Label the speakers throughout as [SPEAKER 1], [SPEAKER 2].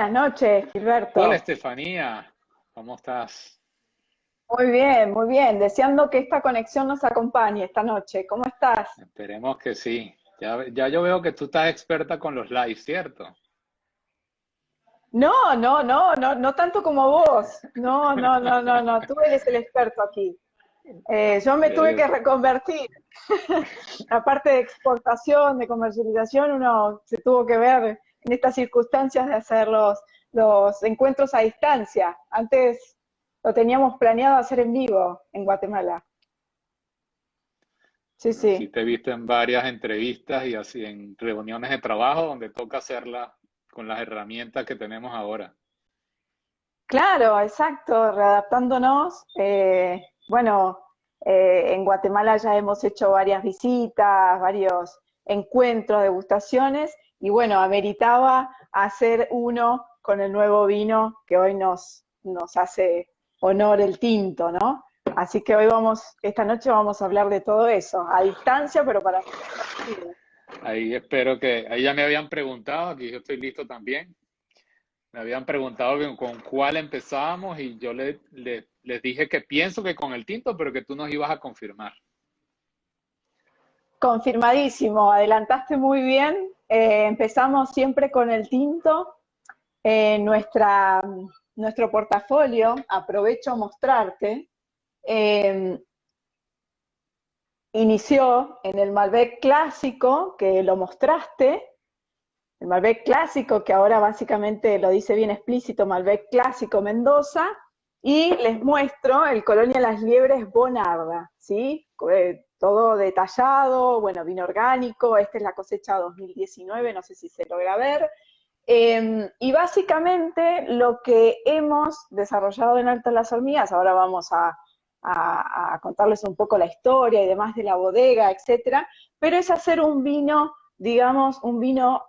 [SPEAKER 1] Buenas noches,
[SPEAKER 2] Hola
[SPEAKER 1] Gilberto.
[SPEAKER 2] Estefanía, ¿cómo estás?
[SPEAKER 1] Muy bien, muy bien. Deseando que esta conexión nos acompañe esta noche. ¿Cómo estás?
[SPEAKER 2] Esperemos que sí. Ya yo veo que tú estás experta con los lives, ¿cierto?
[SPEAKER 1] No, no, no, no, no tanto como vos. No, no, no, no, no. Tú eres el experto aquí. Yo me tuve que
[SPEAKER 2] Eh,
[SPEAKER 1] reconvertir. La parte de exportación, de comercialización, uno se tuvo que ver en estas circunstancias de hacer los encuentros a distancia. Antes lo teníamos planeado hacer en vivo en Guatemala. Sí,
[SPEAKER 2] bueno, sí
[SPEAKER 1] sí.
[SPEAKER 2] te he visto en varias entrevistas y así en reuniones de trabajo donde toca hacerla con las herramientas que tenemos ahora.
[SPEAKER 1] Claro, exacto, readaptándonos. Bueno, en Guatemala ya hemos hecho varias visitas, varios encuentros, degustaciones, y bueno, ameritaba hacer uno con el nuevo vino que hoy nos hace honor el tinto, ¿no? Así que esta noche vamos a hablar de todo eso, a distancia, pero para compartir.
[SPEAKER 2] Ahí espero que, ahí ya me habían preguntado, aquí yo estoy listo también. Me habían preguntado con cuál empezábamos y yo les dije que pienso que con el tinto, pero que tú nos ibas a confirmar.
[SPEAKER 1] Confirmadísimo, adelantaste muy bien. Empezamos siempre con el tinto. Nuestro portafolio, aprovecho a mostrarte, eh, inició en el Malbec clásico, que lo mostraste, el Malbec clásico, que ahora básicamente lo dice bien explícito, Malbec clásico Mendoza, y les muestro el Colonia Las Liebres Bonarda, ¿sí? Todo detallado, bueno, vino orgánico, esta es la cosecha 2019, no sé si se logra ver, y básicamente lo que hemos desarrollado en Alto Las Hormigas, ahora vamos a contarles un poco la historia y demás de la bodega, etcétera, pero es hacer un vino, digamos, un vino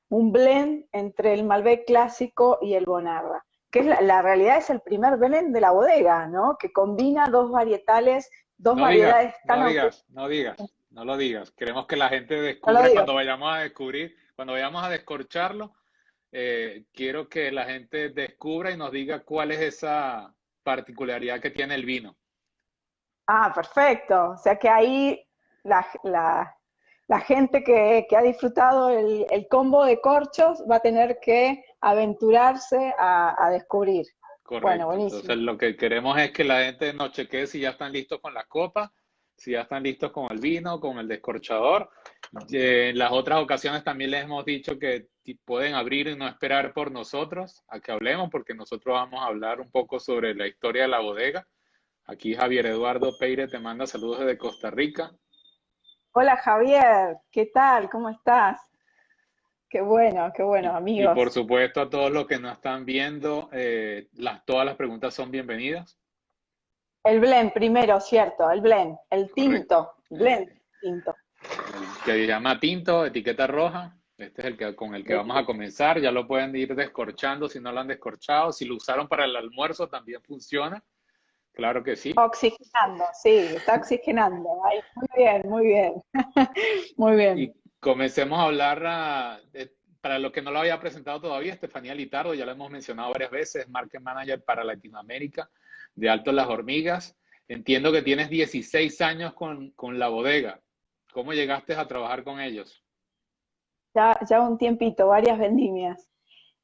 [SPEAKER 1] un blend entre el Malbec clásico y el Bonarda, que es la realidad es el primer blend de la bodega, ¿no? Que combina dos varietales, dos
[SPEAKER 2] No digas,
[SPEAKER 1] variedades tan
[SPEAKER 2] no
[SPEAKER 1] auténticas.
[SPEAKER 2] digas, no digas, no lo digas. Queremos que la gente
[SPEAKER 1] No lo
[SPEAKER 2] descubra
[SPEAKER 1] digo.
[SPEAKER 2] cuando vayamos a descubrir, cuando vayamos a descorcharlo, quiero que la gente descubra y nos diga cuál es esa particularidad que tiene el vino.
[SPEAKER 1] Ah, perfecto. O sea que ahí la, la- la gente que ha disfrutado el combo de corchos va a tener que aventurarse a descubrir. Bueno,
[SPEAKER 2] Correcto. Entonces
[SPEAKER 1] buenísimo.
[SPEAKER 2] lo que queremos es que la gente nos chequee si ya están listos con la copa, si ya están listos con el vino, con el descorchador. En las otras ocasiones también les hemos dicho que pueden abrir y no esperar por nosotros a que hablemos, porque nosotros vamos a hablar un poco sobre la historia de la bodega. Aquí Javier Eduardo Peire te manda saludos desde Costa Rica.
[SPEAKER 1] Hola Javier, ¿qué tal? ¿Cómo estás? Qué bueno,
[SPEAKER 2] Y por
[SPEAKER 1] amigos.
[SPEAKER 2] supuesto a todos los que nos están viendo, todas las preguntas son bienvenidas.
[SPEAKER 1] El blend primero, cierto, el blend, el
[SPEAKER 2] Correcto.
[SPEAKER 1] tinto, blend, tinto.
[SPEAKER 2] El que se llama tinto, etiqueta roja. Este es el que, con el que
[SPEAKER 1] De
[SPEAKER 2] vamos a
[SPEAKER 1] tinto.
[SPEAKER 2] comenzar. Ya lo pueden ir descorchando si no lo han descorchado. Si lo usaron para el almuerzo, también funciona. Claro que sí.
[SPEAKER 1] Oxigenando, sí, está oxigenando. Ahí, muy bien, muy bien. Muy bien.
[SPEAKER 2] Y comencemos a hablar, para los que no lo había presentado todavía, Estefanía Litardo, ya lo hemos mencionado varias veces, Market Manager para Latinoamérica de Alto Las Hormigas. Entiendo que tienes 16 años con la bodega. ¿Cómo llegaste a trabajar con ellos?
[SPEAKER 1] Ya un tiempito, varias vendimias.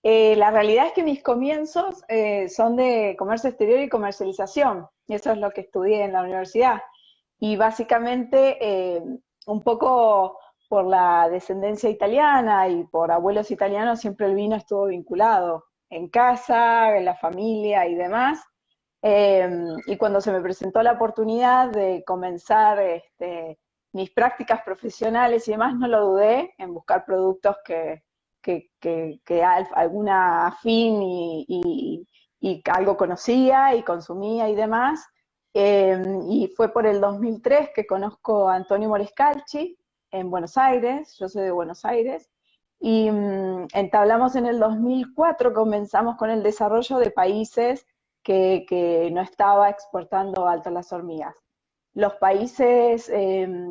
[SPEAKER 1] La realidad es que mis comienzos son de comercio exterior y comercialización, y eso es lo que estudié en la universidad. Y básicamente, un poco por la descendencia italiana y por abuelos italianos, siempre el vino estuvo vinculado en casa, en la familia y demás. Y cuando se me presentó la oportunidad de comenzar mis prácticas profesionales y demás, no lo dudé en buscar productos que alguna afín y algo conocía y consumía y demás. Y fue por el 2003 que conozco a Antonio Morescalchi en Buenos Aires, yo soy de Buenos Aires, y entablamos en el 2004, comenzamos con el desarrollo de países que no estaba exportando alto las hormigas. Los países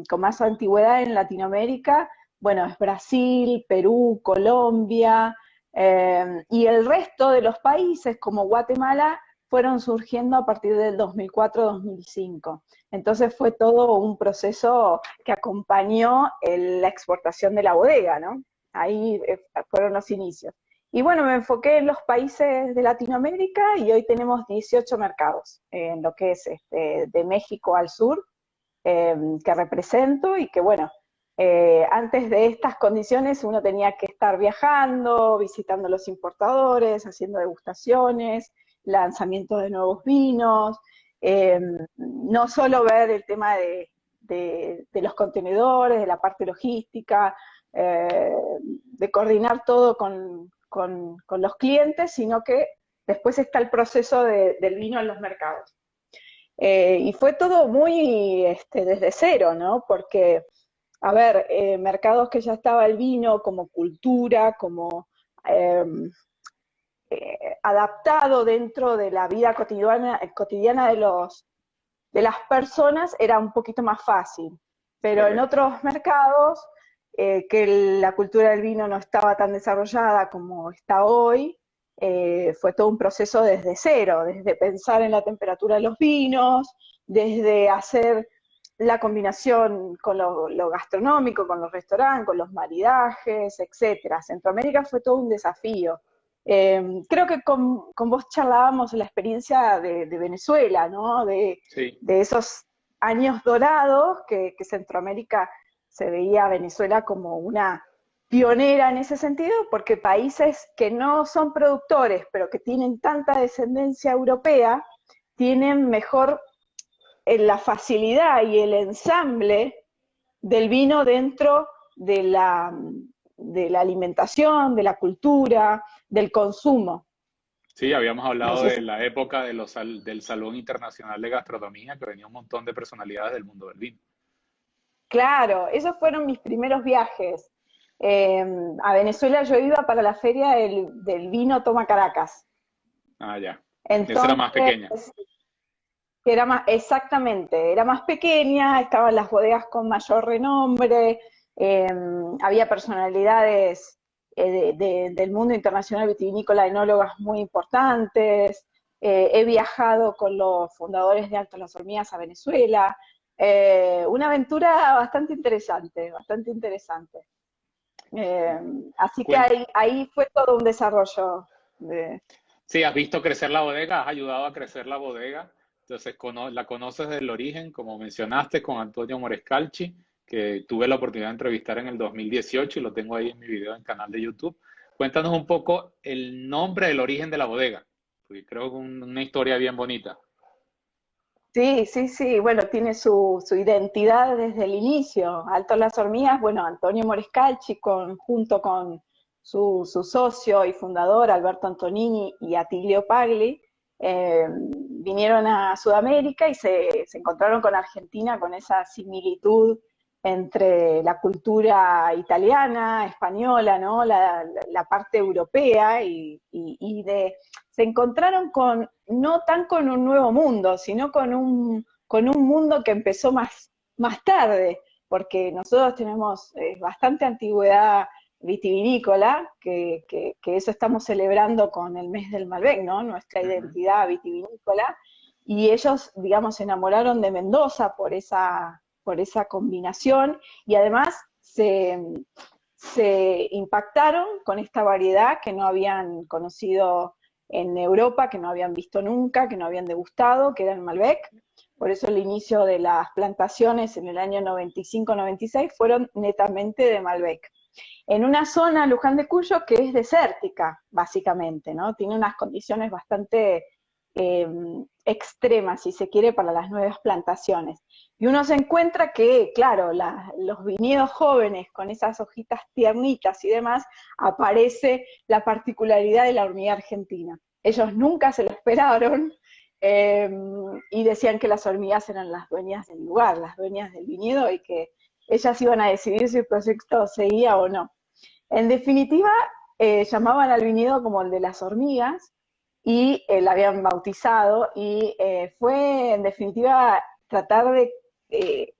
[SPEAKER 1] con más antigüedad en Latinoamérica, bueno, es Brasil, Perú, Colombia, Y el resto de los países, como Guatemala, fueron surgiendo a partir del 2004-2005. Entonces fue todo un proceso que acompañó la exportación de la bodega, ¿no? Ahí fueron los inicios. Y bueno, me enfoqué en los países de Latinoamérica y hoy tenemos 18 mercados, en lo que es de México al sur, que represento y que bueno, antes de estas condiciones uno tenía que estar viajando, visitando los importadores, haciendo degustaciones, lanzamiento de nuevos vinos, eh, no solo ver el tema de los contenedores, de la parte logística, de coordinar todo con los clientes, sino que después está el proceso del vino en los mercados. Y fue todo muy desde cero, ¿no? Porque, a ver, mercados que ya estaba el vino como cultura, como eh, adaptado dentro de la vida cotidiana de las personas, era un poquito más fácil. Pero en
[SPEAKER 2] Correcto.
[SPEAKER 1] otros mercados, que la cultura del vino no estaba tan desarrollada como está hoy, fue todo un proceso desde cero, desde pensar en la temperatura de los vinos, desde hacer la combinación con lo gastronómico, con los restaurantes, con los maridajes, etcétera. Centroamérica fue todo un desafío. Creo que con vos charlábamos la experiencia de Venezuela, ¿no?
[SPEAKER 2] Sí.
[SPEAKER 1] De esos años dorados que Centroamérica se veía a Venezuela como una pionera en ese sentido, porque países que no son productores, pero que tienen tanta descendencia europea, tienen mejor la facilidad y el ensamble del vino dentro de la alimentación, de la cultura, del consumo.
[SPEAKER 2] Sí, habíamos
[SPEAKER 1] No
[SPEAKER 2] hablado
[SPEAKER 1] sé
[SPEAKER 2] de
[SPEAKER 1] si,
[SPEAKER 2] la época de del Salón Internacional de Gastronomía, que venía un montón de personalidades del mundo del vino.
[SPEAKER 1] claro, esos fueron mis primeros viajes. Eh, a Venezuela yo iba para la feria del vino Toma Caracas.
[SPEAKER 2] Ah, ya. Esa era más
[SPEAKER 1] Entonces,
[SPEAKER 2] pequeña.
[SPEAKER 1] que era más, exactamente, era más pequeña, estaban las bodegas con mayor renombre, eh, había personalidades del mundo internacional vitivinícola, enólogas muy importantes, he viajado con los fundadores de Altos Las Hormigas a Venezuela, una aventura bastante interesante, bastante interesante. Eh, Así que
[SPEAKER 2] Cuen-
[SPEAKER 1] ahí fue todo un desarrollo de,
[SPEAKER 2] Sí, has visto crecer la bodega, has ayudado a crecer la bodega. Entonces, la conoces del origen, como mencionaste, con Antonio Morescalchi, que tuve la oportunidad de entrevistar en el 2018 y lo tengo ahí en mi video en canal de YouTube. Cuéntanos un poco el nombre, el origen de la bodega, porque creo que una historia bien bonita.
[SPEAKER 1] sí, sí, sí, bueno, tiene su identidad desde el inicio. Alto Las Hormigas, bueno, Antonio Morescalchi junto con su socio y fundador, Alberto Antonini y Atilio Pagli, vinieron a Sudamérica y se encontraron con Argentina con esa similitud entre la cultura italiana, española, ¿no? La parte europea se encontraron con, no tan con un nuevo mundo, sino con un mundo que empezó más tarde, porque nosotros tenemos bastante antigüedad vitivinícola, que eso estamos celebrando con el mes del Malbec, ¿no? Nuestra
[SPEAKER 2] Ujú.
[SPEAKER 1] identidad vitivinícola, y ellos, digamos, se enamoraron de Mendoza por esa combinación, y además se impactaron con esta variedad que no habían conocido en Europa, que no habían visto nunca, que no habían degustado, que era el Malbec. Por eso el inicio de las plantaciones en el año 95-96 fueron netamente de Malbec. En una zona, Luján de Cuyo, que es desértica, básicamente, ¿no? Tiene unas condiciones bastante eh, extremas, si se quiere, para las nuevas plantaciones. Y uno se encuentra que, claro, los viñedos jóvenes con esas hojitas tiernitas y demás, aparece la particularidad de la hormiga argentina. Ellos nunca se lo esperaron, eh, y decían que las hormigas eran las dueñas del lugar, las dueñas del viñedo, y que ellas iban a decidir si el proyecto seguía o no. En definitiva, llamaban al viñedo como el de las hormigas y la habían bautizado, y fue en definitiva tratar de eh,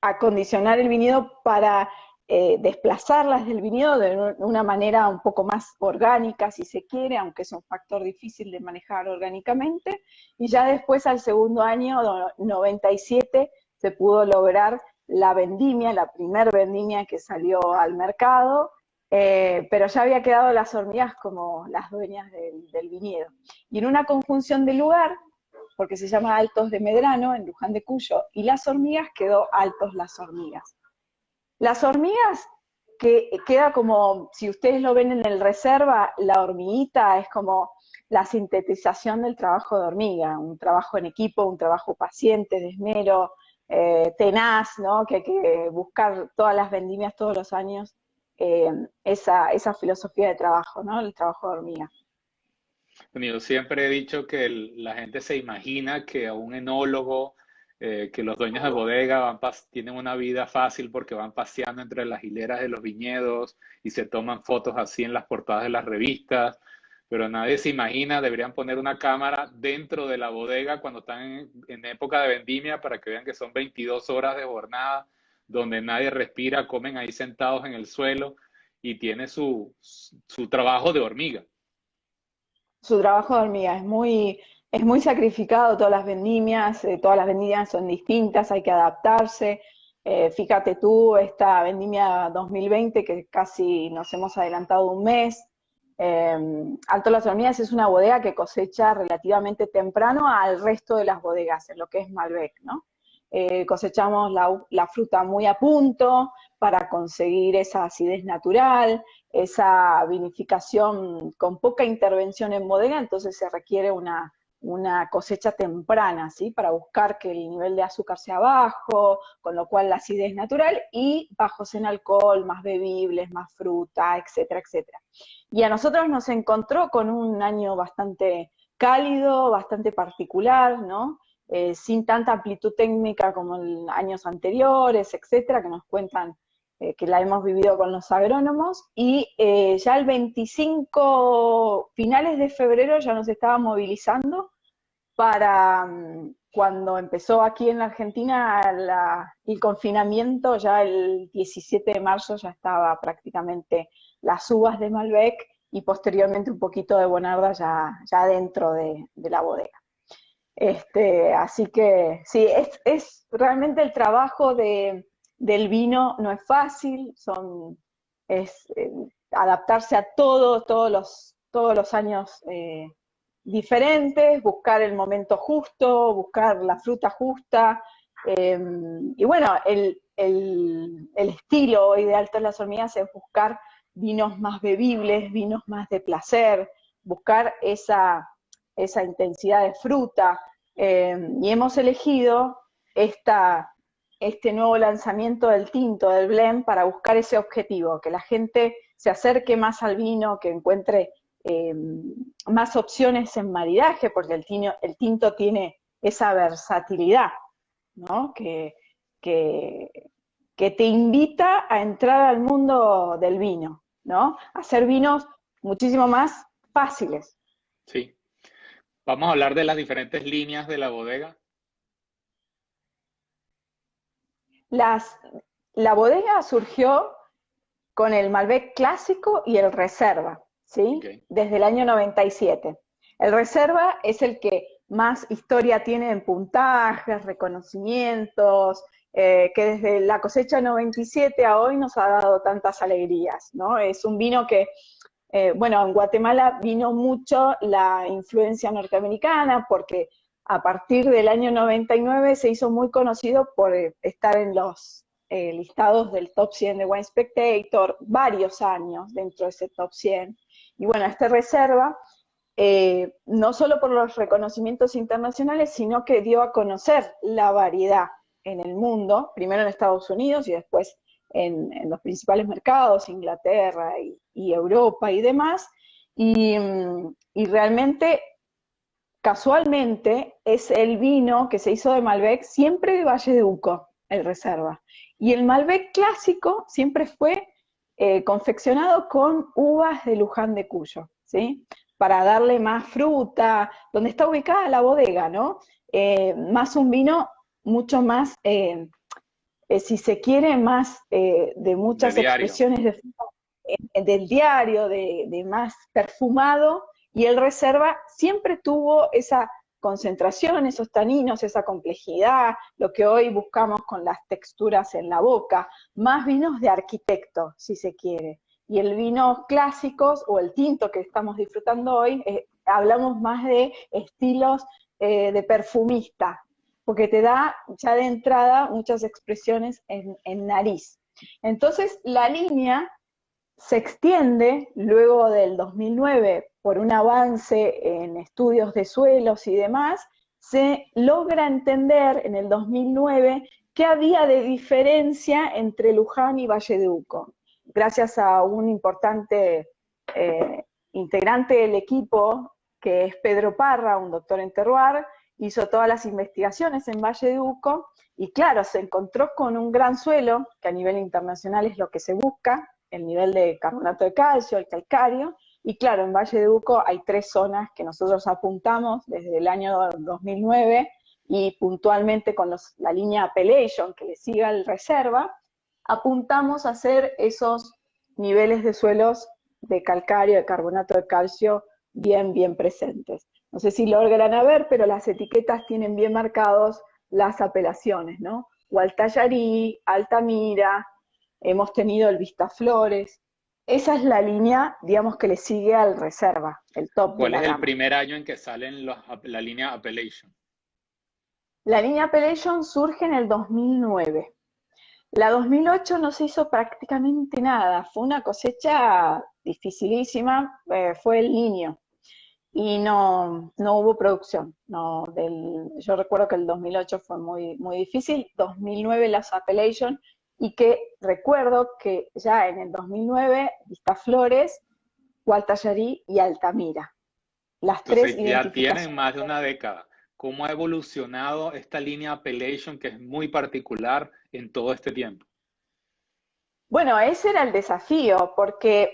[SPEAKER 1] acondicionar el viñedo para desplazarlas del viñedo de una manera un poco más orgánica, si se quiere, aunque es un factor difícil de manejar orgánicamente, y ya después al segundo año, 97, se pudo lograr la vendimia, la primer vendimia que salió al mercado, pero ya había quedado las hormigas como las dueñas del viñedo. Y en una conjunción de lugar, porque se llama Altos de Medrano, en Luján de Cuyo, y las hormigas quedó Altos las Hormigas. Las hormigas, que queda como, si ustedes lo ven en el reserva, la hormiguita es como la sintetización del trabajo de hormiga, un trabajo en equipo, un trabajo paciente, de esmero, tenaz, ¿no? Que hay que buscar todas las vendimias todos los años, esa filosofía de trabajo, ¿no? El trabajo de hormiga.
[SPEAKER 2] Bueno, yo siempre he dicho que la gente se imagina que a un enólogo, que los dueños de bodega tienen una vida fácil porque van paseando entre las hileras de los viñedos y se toman fotos así en las portadas de las revistas, pero nadie se imagina, deberían poner una cámara dentro de la bodega cuando están en época de vendimia para que vean que son 22 horas de jornada donde nadie respira, comen ahí sentados en el suelo y tiene su trabajo de hormiga.
[SPEAKER 1] Su trabajo de hormiga es muy sacrificado, todas las vendimias son distintas, hay que adaptarse. Fíjate tú, esta vendimia 2020 que casi nos hemos adelantado un mes. eh, Alto Las Hormigas es una bodega que cosecha relativamente temprano al resto de las bodegas, en lo que es Malbec, ¿no? Cosechamos la fruta muy a punto para conseguir esa acidez natural, esa vinificación con poca intervención en bodega, entonces se requiere una cosecha temprana, ¿sí? Para buscar que el nivel de azúcar sea bajo, con lo cual la acidez natural, y bajos en alcohol, más bebibles, más fruta, etcétera, etcétera. Y a nosotros nos encontró con un año bastante cálido, bastante particular, ¿no? Sin tanta amplitud técnica como en años anteriores, etcétera, que nos cuentan que la hemos vivido con los agrónomos, y ya el 25, finales de febrero, ya nos estaba movilizando para cuando empezó aquí en la Argentina el confinamiento, ya el 17 de marzo ya estaba prácticamente las uvas de Malbec y posteriormente un poquito de Bonarda ya dentro de la bodega. Así que sí, es realmente el trabajo del vino no es fácil, es adaptarse a todos los años diferentes, buscar el momento justo, buscar la fruta justa. Y bueno, el estilo hoy de Altos Las Hormigas es buscar vinos más bebibles, vinos más de placer, buscar esa intensidad de fruta. Y hemos elegido este nuevo lanzamiento del tinto, del blend, para buscar ese objetivo, que la gente se acerque más al vino, que encuentre más opciones en maridaje, porque el tinto tiene esa versatilidad, ¿no? Que, que te invita a entrar al mundo del vino, ¿no? A hacer vinos muchísimo más fáciles.
[SPEAKER 2] Sí. Vamos a hablar de las diferentes líneas de la bodega.
[SPEAKER 1] Las, la bodega surgió con el Malbec clásico y el Reserva, ¿sí?
[SPEAKER 2] Okay.
[SPEAKER 1] Desde el año 97. El Reserva es el que más historia tiene en puntajes, reconocimientos, que desde la cosecha 97 a hoy nos ha dado tantas alegrías, ¿no? Es un vino que, bueno, en Guatemala vino mucho la influencia norteamericana porque a partir del año 99 se hizo muy conocido por estar en los listados del Top 100 de Wine Spectator, varios años dentro de ese Top 100. Y bueno, esta reserva, no solo por los reconocimientos internacionales, sino que dio a conocer la variedad en el mundo, primero en Estados Unidos y después en los principales mercados, Inglaterra y Europa y demás. Y realmente, casualmente, es el vino que se hizo de Malbec siempre de Valle de Uco, el Reserva. Y el Malbec clásico siempre fue confeccionado con uvas de Luján de Cuyo, ¿sí? Para darle más fruta, donde está ubicada la bodega, ¿no? Más un vino mucho más si se quiere, más de
[SPEAKER 2] De
[SPEAKER 1] muchas
[SPEAKER 2] diario.
[SPEAKER 1] expresiones del diario, de más perfumado, y el reserva siempre tuvo esa concentración, esos taninos, esa complejidad, lo que hoy buscamos con las texturas en la boca, más vinos de arquitecto, si se quiere. Y el vino clásicos o el tinto que estamos disfrutando hoy, hablamos más de estilos de perfumista, porque te da ya de entrada muchas expresiones en nariz. Entonces, la línea se extiende luego del 2009 por un avance en estudios de suelos y demás, se logra entender en el 2009 qué había de diferencia entre Luján y Valle de Uco. Gracias a un importante integrante del equipo, que es Pedro Parra, un doctor en terroir, hizo todas las investigaciones en Valle de Uco y claro, se encontró con un gran suelo, que a nivel internacional es lo que se busca, el nivel de carbonato de calcio, el calcáreo, y claro, en Valle de Uco hay 3 zonas que nosotros apuntamos desde el año 2009 y puntualmente con la línea Appellation que le siga el reserva, apuntamos a hacer esos niveles de suelos de calcáreo, de carbonato de calcio bien presentes. No sé si logran ver, pero las etiquetas tienen bien marcados las apelaciones, ¿no? Gualtallarí, Altamira, hemos tenido el Vistaflores. Esa es la línea, digamos, que le sigue al reserva, el top de
[SPEAKER 2] ¿Cuál
[SPEAKER 1] la
[SPEAKER 2] es el
[SPEAKER 1] gama.
[SPEAKER 2] primer año en que salen la línea Appellation?
[SPEAKER 1] La línea Appellation surge en el 2009. La 2008 no se hizo prácticamente nada, fue una cosecha dificilísima, fue el niño y no hubo producción. No, yo recuerdo que el 2008 fue muy difícil, 2009 las Appellation, y que recuerdo que ya en el 2009 Vistaflores, Gualtallarí y Altamira, las 3
[SPEAKER 2] Entonces ya tienen
[SPEAKER 1] identificaciones.
[SPEAKER 2] más de una década. ¿Cómo ha evolucionado esta línea Appellation que es muy particular en todo este tiempo?
[SPEAKER 1] Bueno, ese era el desafío, porque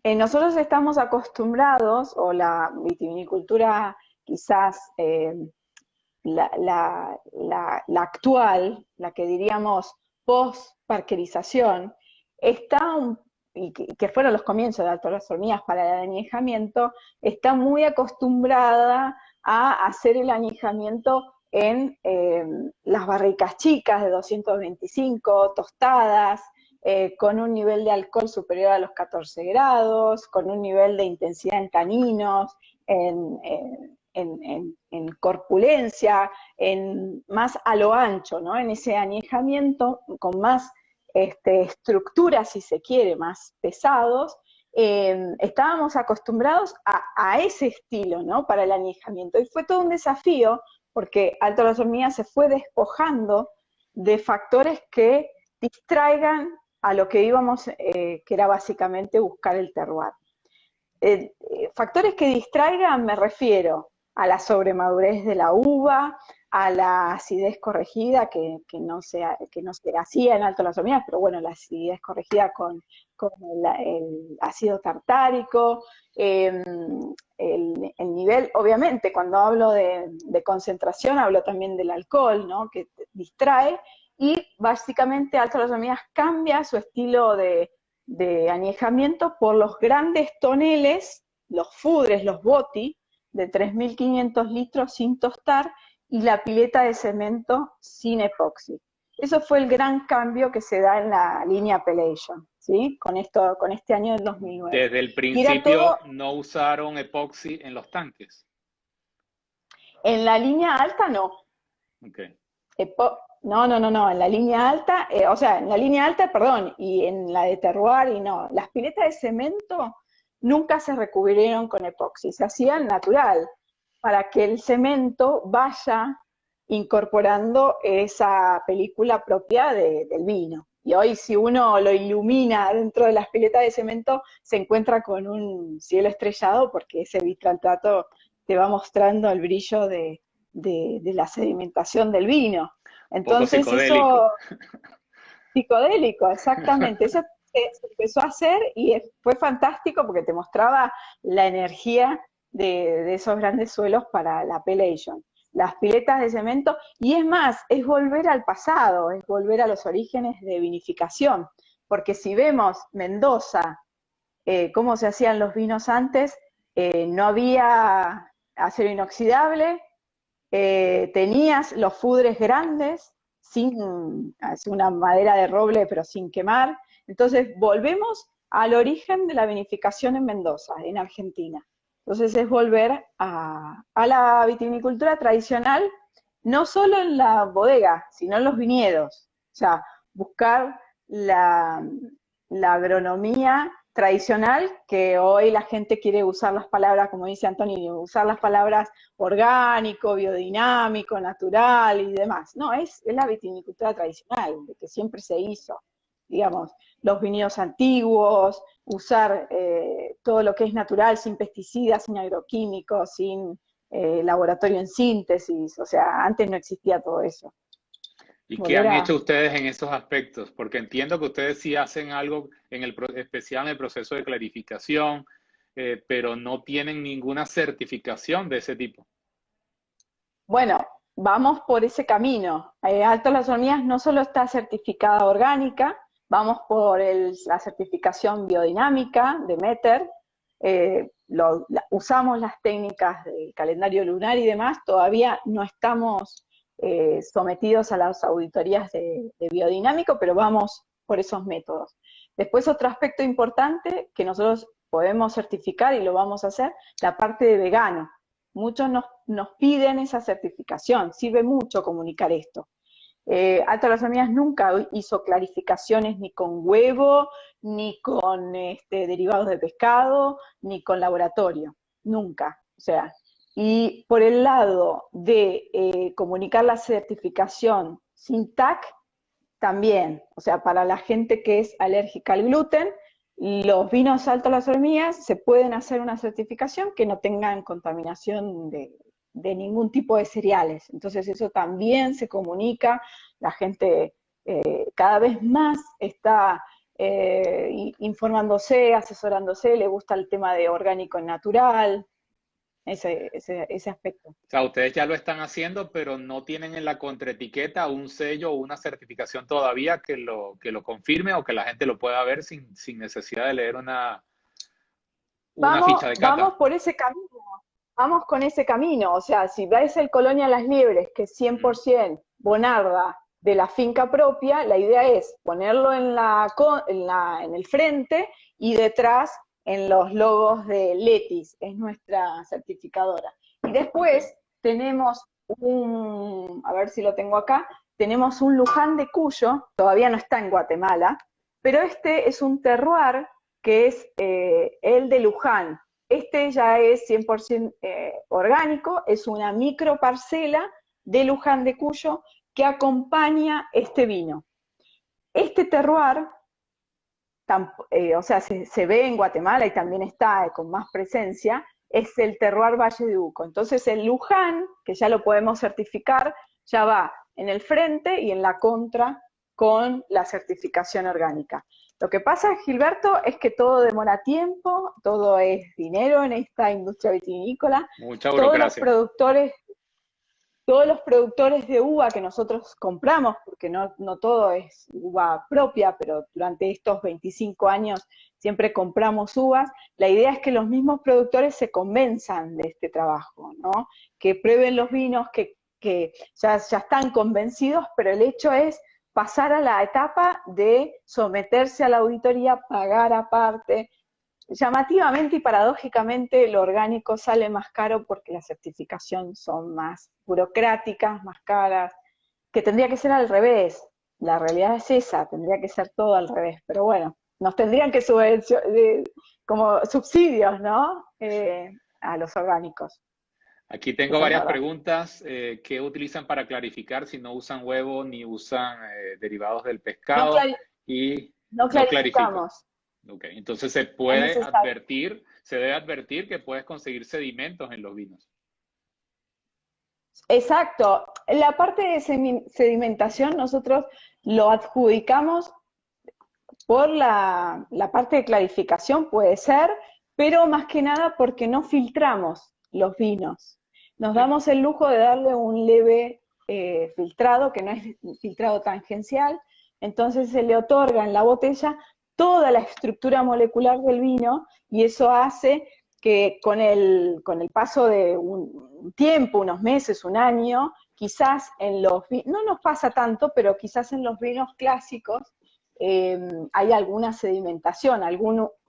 [SPEAKER 1] nosotros estamos acostumbrados, o la vitivinicultura quizás la actual, la que diríamos post-parquerización, está, que fueron los comienzos de Alto Las Hormigas para el añejamiento, está muy acostumbrada a hacer el añejamiento en las barricas chicas de 225, tostadas, con un nivel de alcohol superior a los 14 grados, con un nivel de intensidad en taninos, en corpulencia, más a lo ancho, ¿no? En ese añejamiento con más estructura, si se quiere, más pesados, estábamos acostumbrados a ese estilo, ¿no? Para el añejamiento. Y fue todo un desafío porque Alto Las Hormigas se fue despojando de factores que distraigan a lo que íbamos, que era básicamente buscar el terroir. Factores que distraigan me refiero a la sobremadurez de la uva, a la acidez corregida, que no se hacía en Alto Las Hormigas, pero bueno, la acidez corregida con el ácido tartárico, el nivel, obviamente, cuando hablo de concentración, hablo también del alcohol, ¿no? Que distrae, y básicamente Alto Las Hormigas cambia su estilo de añejamiento por los grandes toneles, los fudres, los boti, de 3.500 litros sin tostar, y la pileta de cemento sin epoxi. Eso fue el gran cambio que se da en la línea Appellation, ¿sí? Con este año del 2009.
[SPEAKER 2] Desde el
[SPEAKER 1] Y era todo
[SPEAKER 2] principio no usaron epoxi en los tanques.
[SPEAKER 1] en la línea alta, no.
[SPEAKER 2] Okay.
[SPEAKER 1] No, en la línea alta, o sea, en la línea alta, perdón, y en la de terroir, y no. Las piletas de cemento nunca se recubrieron con epoxi, se hacían natural, para que el cemento vaya incorporando esa película propia del vino. Y hoy si uno lo ilumina dentro de las piletas de cemento, se encuentra con un cielo estrellado porque ese vitraltrato te va mostrando el brillo de la sedimentación del vino.
[SPEAKER 2] Un poco
[SPEAKER 1] Entonces
[SPEAKER 2] psicodélico.
[SPEAKER 1] eso, psicodélico, exactamente, eso se empezó a hacer y fue fantástico porque te mostraba la energía de esos grandes suelos para la Appellation. las piletas de cemento, y es más, es volver al pasado, es volver a los orígenes de vinificación, porque si vemos Mendoza, cómo se hacían los vinos antes, no había acero inoxidable, tenías los fudres grandes, sin una madera de roble, pero sin quemar. Entonces, volvemos al origen de la vinificación en Mendoza, en Argentina. Entonces, es volver a la vitivinicultura tradicional, no solo en la bodega, sino en los viñedos. O sea, buscar la agronomía tradicional, que hoy la gente quiere usar las palabras, como dice Antonio, usar las palabras orgánico, biodinámico, natural y demás. No, es la vitivinicultura tradicional, de que siempre se hizo. Digamos, los viñedos antiguos, usar todo lo que es natural, sin pesticidas, sin agroquímicos, sin laboratorio en síntesis. O sea, antes no existía todo eso.
[SPEAKER 2] ¿Y qué han hecho ustedes en esos aspectos? Porque entiendo que ustedes sí hacen algo en especial en el proceso de clarificación, pero no tienen ninguna certificación de ese tipo.
[SPEAKER 1] Bueno, vamos por ese camino. Alto Las Hormigas no solo está certificada orgánica, vamos por la certificación biodinámica de METER, usamos las técnicas del calendario lunar y demás, todavía no estamos sometidos a las auditorías de biodinámico, pero vamos por esos métodos. Después otro aspecto importante que nosotros podemos certificar y lo vamos a hacer, la parte de vegano. Muchos nos piden esa certificación, sirve mucho comunicar esto. Alto Las Hormigas nunca hizo clarificaciones ni con huevo, ni con derivados de pescado, ni con laboratorio, nunca. O sea, y por el lado de comunicar la certificación sin TAC, también, o sea, para la gente que es alérgica al gluten, los vinos Alto Las Hormigas se pueden hacer una certificación que no tengan contaminación de ningún tipo de cereales. Entonces eso también se comunica, la gente cada vez más está informándose, asesorándose, le gusta el tema de orgánico y natural, ese aspecto.
[SPEAKER 2] O sea, ustedes ya lo están haciendo, pero no tienen en la contraetiqueta un sello o una certificación todavía que lo confirme o que la gente lo pueda ver sin necesidad de leer una ficha de cata.
[SPEAKER 1] Vamos por ese camino, vamos con ese camino. O sea, si ves el Colonia Las Liebres, que es 100% Bonarda de la finca propia, la idea es ponerlo en el frente y detrás en los logos de Letis, es nuestra certificadora. Y después tenemos a ver si lo tengo acá, tenemos un Luján de Cuyo, todavía no está en Guatemala, pero este es un terroir que es el de Luján. Este ya es 100% orgánico, es una microparcela de Luján de Cuyo que acompaña este vino. Este terroir, o sea, se ve en Guatemala y también está con más presencia, es el terroir Valle de Uco. Entonces el Luján, que ya lo podemos certificar, ya va en el frente y en la contra con la certificación orgánica. Lo que pasa, Gilberto, es que todo demora tiempo, todo es dinero en esta industria vitivinícola.
[SPEAKER 2] Mucha burocracia.
[SPEAKER 1] Todos los productores de uva que nosotros compramos, porque no todo es uva propia, pero durante estos 25 años siempre compramos uvas, la idea es que los mismos productores se convenzan de este trabajo, ¿no? Que prueben los vinos, que ya están convencidos, pero el hecho es pasar a la etapa de someterse a la auditoría, pagar aparte. Llamativamente y paradójicamente lo orgánico sale más caro porque las certificaciones son más burocráticas, más caras, que tendría que ser al revés. La realidad es esa, tendría que ser todo al revés, pero bueno, nos tendrían que como subsidios, ¿no? A los orgánicos.
[SPEAKER 2] Aquí tengo varias preguntas. ¿Qué utilizan para clarificar si no usan huevo ni usan derivados del pescado?
[SPEAKER 1] No clarificamos.
[SPEAKER 2] Ok, entonces se debe advertir que puedes conseguir sedimentos en los vinos.
[SPEAKER 1] Exacto. La parte de sedimentación nosotros lo adjudicamos por la parte de clarificación, puede ser, pero más que nada porque no filtramos los vinos. nos
[SPEAKER 2] Sí.
[SPEAKER 1] damos el lujo de darle un leve filtrado, que no es filtrado tangencial, entonces se le otorga en la botella toda la estructura molecular del vino y eso hace que con el paso de un tiempo, unos meses, un año, quizás no nos pasa tanto, pero quizás en los vinos clásicos hay alguna sedimentación,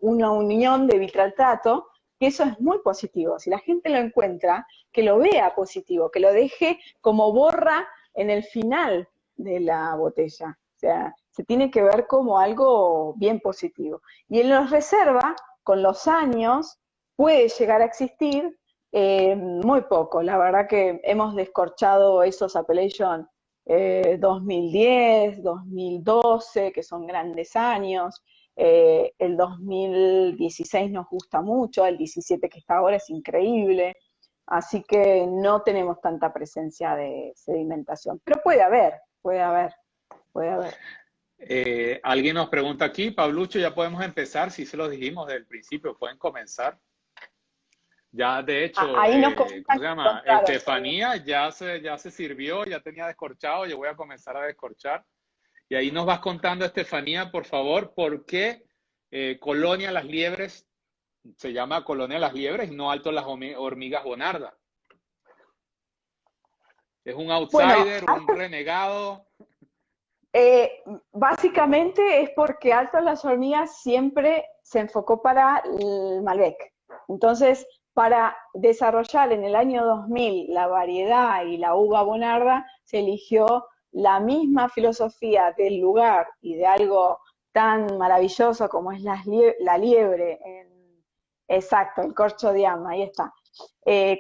[SPEAKER 1] una unión de vitraltrato, que eso es muy positivo. Si la gente lo encuentra, que lo vea positivo, que lo deje como borra en el final de la botella. O sea, se tiene que ver como algo bien positivo. Y en los reserva, con los años, puede llegar a existir muy poco. La verdad que hemos descorchado esos appellation 2010, 2012, que son grandes años. El 2016 nos gusta mucho, el 17 que está ahora es increíble. Así que no tenemos tanta presencia de sedimentación. Pero puede haber, puede haber, puede haber.
[SPEAKER 2] Alguien nos pregunta aquí, Pablucho, ya podemos empezar, si se lo dijimos desde el principio, pueden comenzar. Ya, de hecho,
[SPEAKER 1] Ahí nos
[SPEAKER 2] ¿cómo
[SPEAKER 1] comentan
[SPEAKER 2] se
[SPEAKER 1] que
[SPEAKER 2] llama?
[SPEAKER 1] contaron.
[SPEAKER 2] Estefanía ya se sirvió, ya tenía descorchado, yo voy a comenzar a descorchar. Y ahí nos vas contando, Estefanía, por favor, por qué Colonia Las Liebres se llama Colonia Las Liebres y no Alto Las Hormigas Bonarda. ¿Es un
[SPEAKER 1] Bueno,
[SPEAKER 2] outsider, un renegado?
[SPEAKER 1] Eh, básicamente es porque Altos las Hormigas siempre se enfocó para el Malbec. Entonces, para desarrollar en el año 2000 la variedad y la uva Bonarda, se eligió la misma filosofía del lugar y de algo tan maravilloso como es la liebre, exacto, el corcho de ama, ahí está.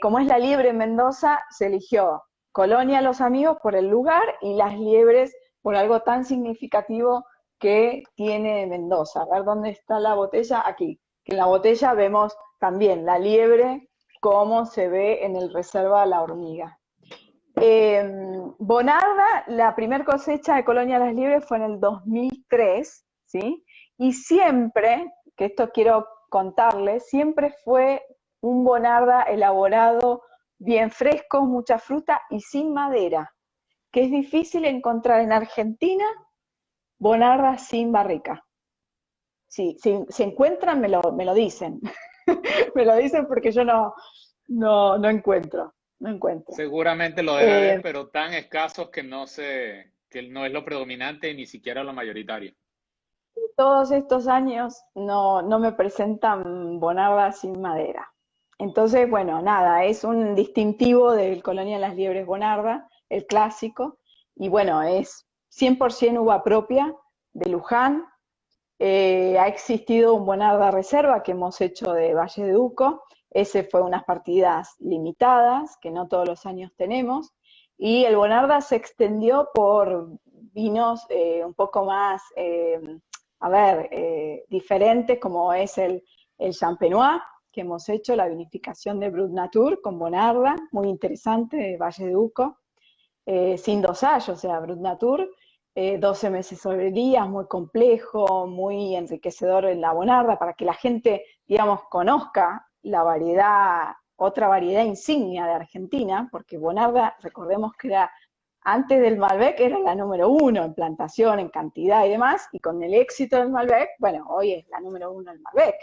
[SPEAKER 1] Como es la liebre en Mendoza, se eligió Colonia Los Amigos por el lugar y las liebres por algo tan significativo que tiene Mendoza. A ver dónde está la botella, aquí. En la botella vemos también la liebre, como se ve en el Reserva La Hormiga. Bonarda, la primer cosecha de Colonia Las Liebres fue en el 2003, ¿sí? Y siempre, que esto quiero contarles, siempre fue un Bonarda elaborado bien fresco, mucha fruta y sin madera, que es difícil encontrar en Argentina Bonarda sin barrica. Sí, si se encuentran, me lo dicen. Me lo dicen porque yo no encuentro. No encuentro.
[SPEAKER 2] Seguramente lo debe haber,
[SPEAKER 1] Eh,
[SPEAKER 2] pero tan escasos que no es lo predominante ni siquiera lo mayoritario.
[SPEAKER 1] todos estos años no me presentan Bonarda sin madera. Entonces, bueno, nada, es un distintivo del Colonia Las Liebres Bonarda, el clásico, y bueno, es 100% uva propia de Luján. Ha existido un Bonarda Reserva que hemos hecho de Valle de Uco, ese fue unas partidas limitadas, que no todos los años tenemos, y el Bonarda se extendió por vinos un poco más diferentes, como es el Champenois, que hemos hecho, la vinificación de Brut Natur con Bonarda, muy interesante, de Valle de Uco, sin dosage, o sea, Brut Natur, 12 meses sobre días, muy complejo, muy enriquecedor en la Bonarda, para que la gente, digamos, conozca la variedad, otra variedad insignia de Argentina, porque Bonarda, recordemos que era antes del Malbec era la número uno en plantación, en cantidad y demás, y con el éxito del Malbec, bueno, hoy es la número uno el Malbec.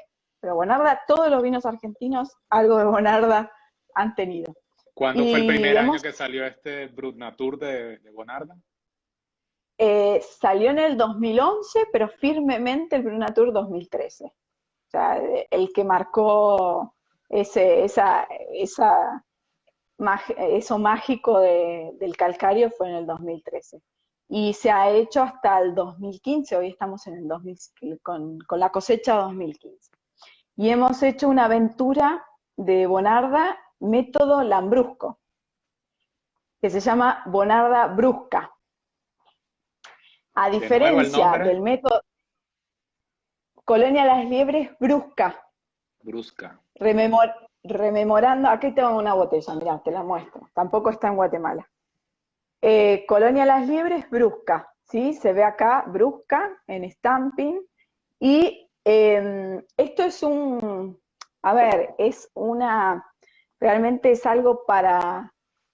[SPEAKER 1] Pero Bonarda, todos los vinos argentinos, algo de Bonarda han tenido.
[SPEAKER 2] ¿Cuándo fue el
[SPEAKER 1] Y
[SPEAKER 2] primer año
[SPEAKER 1] hemos,
[SPEAKER 2] que salió este Brut Natur de Bonarda?
[SPEAKER 1] salió en el 2011, pero firmemente el Brunatur 2013. O sea, el que marcó eso mágico del calcario fue en el 2013. Y se ha hecho hasta el 2015, hoy estamos en el 2000, con la cosecha 2015. Y hemos hecho una aventura de Bonarda método Lambrusco, que se llama Bonarda Brusca. A
[SPEAKER 2] De nuevo el
[SPEAKER 1] diferencia
[SPEAKER 2] nombre,
[SPEAKER 1] del método Colonia Las Liebres Brusca,
[SPEAKER 2] Brusca.
[SPEAKER 1] rememor, rememorando, aquí tengo una botella, mirá, te la muestro, tampoco está en Guatemala. Colonia Las Liebres Brusca, ¿sí? Se ve acá Brusca en stamping, y esto es es una realmente es algo para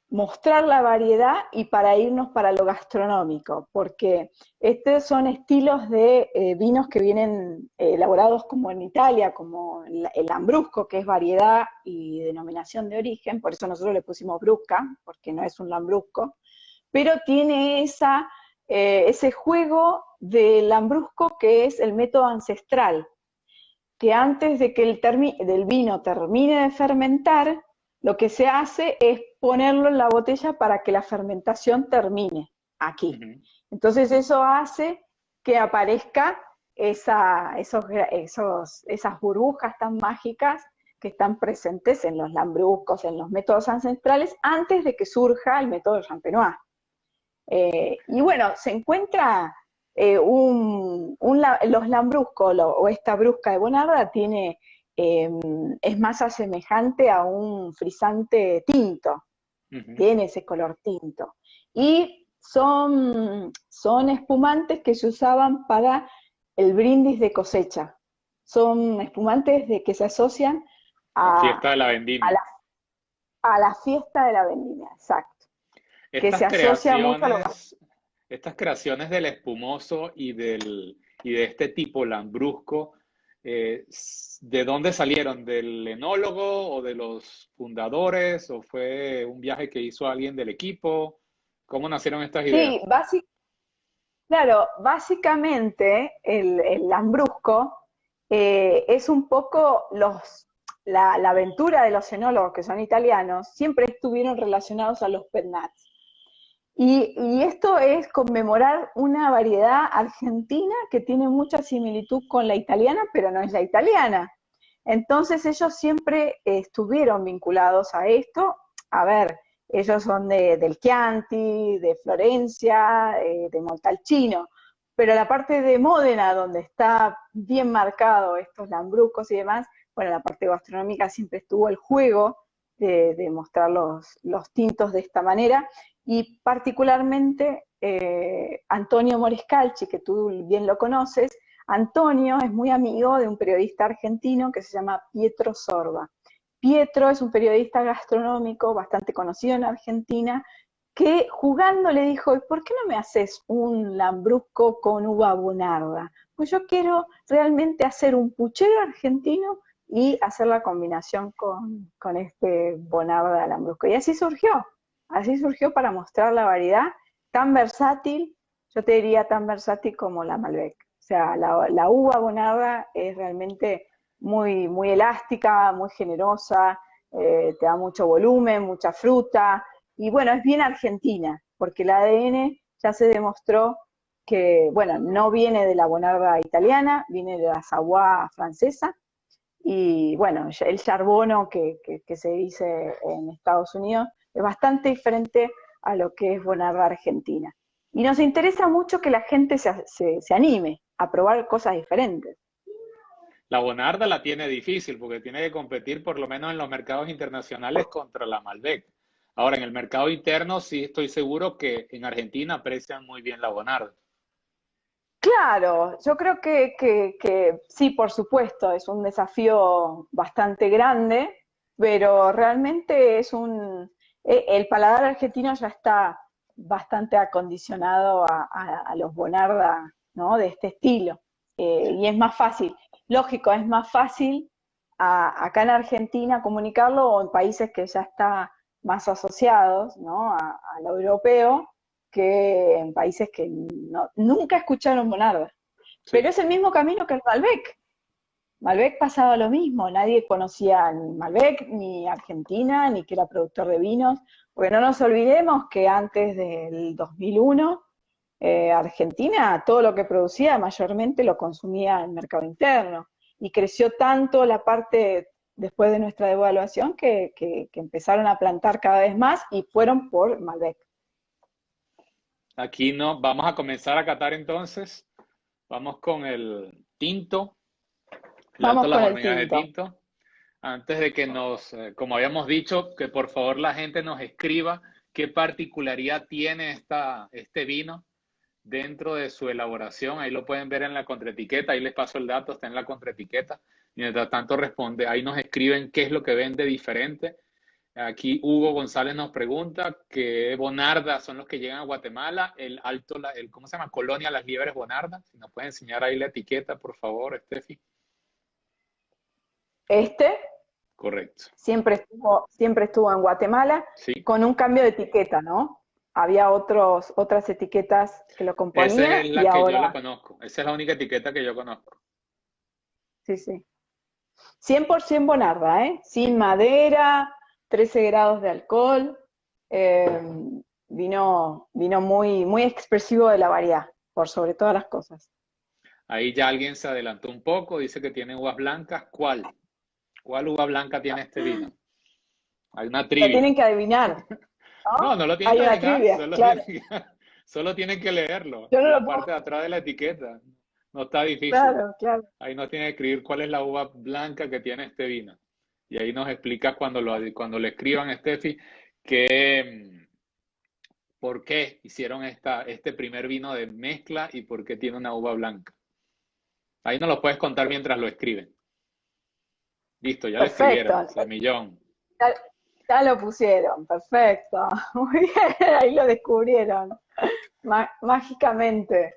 [SPEAKER 1] mostrar la variedad y para irnos para lo gastronómico, porque estos son estilos de vinos que vienen elaborados como en Italia, como el Lambrusco, que es variedad y denominación de origen, por eso nosotros le pusimos Brusca, porque no es un Lambrusco, pero tiene ese juego del Lambrusco que es el método ancestral, que antes de que del vino termine de fermentar, lo que se hace es ponerlo en la botella para que la fermentación termine aquí.
[SPEAKER 2] Ujú.
[SPEAKER 1] Entonces eso hace que aparezca esas burbujas tan mágicas que están presentes en los lambruscos, en los métodos ancestrales, antes de que surja el método champenois. Y bueno, se encuentra los lambruscos o esta brusca de Bonarda eh, es más asemejante a un frisante tinto,
[SPEAKER 2] Ujú.
[SPEAKER 1] tiene ese color tinto. Y son espumantes que se usaban para el brindis de cosecha. Son espumantes que se asocian
[SPEAKER 2] La
[SPEAKER 1] a,
[SPEAKER 2] fiesta de la
[SPEAKER 1] a,
[SPEAKER 2] vendimia.
[SPEAKER 1] la, a la fiesta de la vendimia, exacto, que se
[SPEAKER 2] Estas
[SPEAKER 1] asocia mucho a lo.
[SPEAKER 2] creaciones, estas creaciones del espumoso y de este tipo lambrusco, ¿de dónde salieron? ¿Del enólogo o de los fundadores? ¿O fue un viaje que hizo alguien del equipo? ¿Cómo nacieron estas
[SPEAKER 1] Sí,
[SPEAKER 2] ideas?
[SPEAKER 1] claro, básicamente el lambrusco es un poco la aventura de los enólogos que son italianos, siempre estuvieron relacionados a los pennats. Y esto es conmemorar una variedad argentina que tiene mucha similitud con la italiana, pero no es la italiana. Entonces ellos siempre estuvieron vinculados a esto. A ver, ellos son del Chianti, de Florencia, de Montalcino, pero la parte de Módena, donde está bien marcado estos lambruscos y demás, bueno, la parte gastronómica siempre estuvo el juego de mostrar los tintos de esta manera, y particularmente Antonio Morescalchi, que tú bien lo conoces. Antonio es muy amigo de un periodista argentino que se llama Pietro Sorba. Pietro es un periodista gastronómico bastante conocido en Argentina, que jugando le dijo, ¿y por qué no me haces un lambrusco con uva bonarda? Pues yo quiero realmente hacer un puchero argentino y hacer la combinación con este bonarda lambrusco. Y así surgió para mostrar la variedad tan versátil, yo te diría tan versátil como la Malbec. O sea, la uva bonarda es realmente muy, muy elástica, muy generosa, te da mucho volumen, mucha fruta, y bueno, es bien argentina, porque el ADN ya se demostró que, bueno, no viene de la bonarda italiana, viene de la Savoie francesa, y bueno, el charbono que se dice en Estados Unidos es bastante diferente a lo que es bonarda argentina. Y nos interesa mucho que la gente se anime a probar cosas diferentes.
[SPEAKER 2] La Bonarda la tiene difícil porque tiene que competir por lo menos en los mercados internacionales contra la Malbec. Ahora, en el mercado interno sí estoy seguro que en Argentina aprecian muy bien la Bonarda.
[SPEAKER 1] Claro, yo creo que sí, por supuesto, es un desafío bastante grande, pero realmente el paladar argentino ya está bastante acondicionado a los Bonarda, ¿no? De este estilo. Y es más fácil, lógico, es más fácil acá en Argentina comunicarlo o en países que ya está más asociados, ¿no? A lo europeo, que en países que nunca escucharon Bonarda. Pero
[SPEAKER 2] Sí.
[SPEAKER 1] es el mismo camino que el Malbec. Malbec pasaba lo mismo, nadie conocía ni Malbec, ni Argentina, ni que era productor de vinos, porque no nos olvidemos que antes del 2001, Argentina todo lo que producía mayormente lo consumía en el mercado interno, y creció tanto la parte después de nuestra devaluación que empezaron a plantar cada vez más y fueron por Malbec.
[SPEAKER 2] Aquí no, vamos a comenzar a catar entonces. Vamos con el tinto, el Alto
[SPEAKER 1] Vamos
[SPEAKER 2] Las
[SPEAKER 1] con el
[SPEAKER 2] Hormigas de
[SPEAKER 1] tinto.
[SPEAKER 2] tinto. Antes de que como habíamos dicho, que por favor la gente nos escriba qué particularidad tiene este vino dentro de su elaboración. Ahí lo pueden ver en la contraetiqueta, ahí les paso el dato, está en la contraetiqueta. Mientras tanto responde, ahí nos escriben qué es lo que ven de diferente. Aquí Hugo González nos pregunta qué Bonarda son los que llegan a Guatemala, ¿cómo se llama? Colonia Las Liebres Bonarda. Si nos puede enseñar ahí la etiqueta, por favor, Steffi.
[SPEAKER 1] Este
[SPEAKER 2] Correcto.
[SPEAKER 1] siempre estuvo en Guatemala
[SPEAKER 2] Sí.
[SPEAKER 1] con un cambio de etiqueta, ¿no? Había otras etiquetas que lo
[SPEAKER 2] Esa
[SPEAKER 1] componían
[SPEAKER 2] es
[SPEAKER 1] y
[SPEAKER 2] la que yo la
[SPEAKER 1] ahora,
[SPEAKER 2] conozco. Esa es la única etiqueta que yo conozco.
[SPEAKER 1] sí, sí. 100% Bonarda, ¿eh? Sin
[SPEAKER 2] Sí.
[SPEAKER 1] madera, 13 grados de alcohol, eh, vino muy, muy expresivo de la variedad, por sobre todas las cosas.
[SPEAKER 2] Ahí ya alguien se adelantó un poco, dice que tiene uvas blancas. ¿Cuál? ¿Cuál uva blanca tiene este vino? Hay una
[SPEAKER 1] Lo
[SPEAKER 2] trivia.
[SPEAKER 1] tienen que adivinar,
[SPEAKER 2] No,
[SPEAKER 1] ¿no?
[SPEAKER 2] no lo tienen
[SPEAKER 1] Hay
[SPEAKER 2] que
[SPEAKER 1] una
[SPEAKER 2] adivinar,
[SPEAKER 1] trivia, claro.
[SPEAKER 2] solo tienen que leerlo
[SPEAKER 1] Yo
[SPEAKER 2] en
[SPEAKER 1] no lo
[SPEAKER 2] la
[SPEAKER 1] puedo,
[SPEAKER 2] parte de atrás de la etiqueta. No está difícil.
[SPEAKER 1] claro, claro.
[SPEAKER 2] Ahí nos tiene que escribir cuál es la uva blanca que tiene este vino. Y ahí nos explicas cuando le escriban a Steffi que, por qué hicieron este primer vino de mezcla y por qué tiene una uva blanca. Ahí nos lo puedes contar mientras lo escriben. Listo, ya le escribieron.
[SPEAKER 1] Perfecto.
[SPEAKER 2] Semillón.
[SPEAKER 1] Ya, ya lo pusieron, perfecto. Muy bien, ahí lo descubrieron. Mágicamente,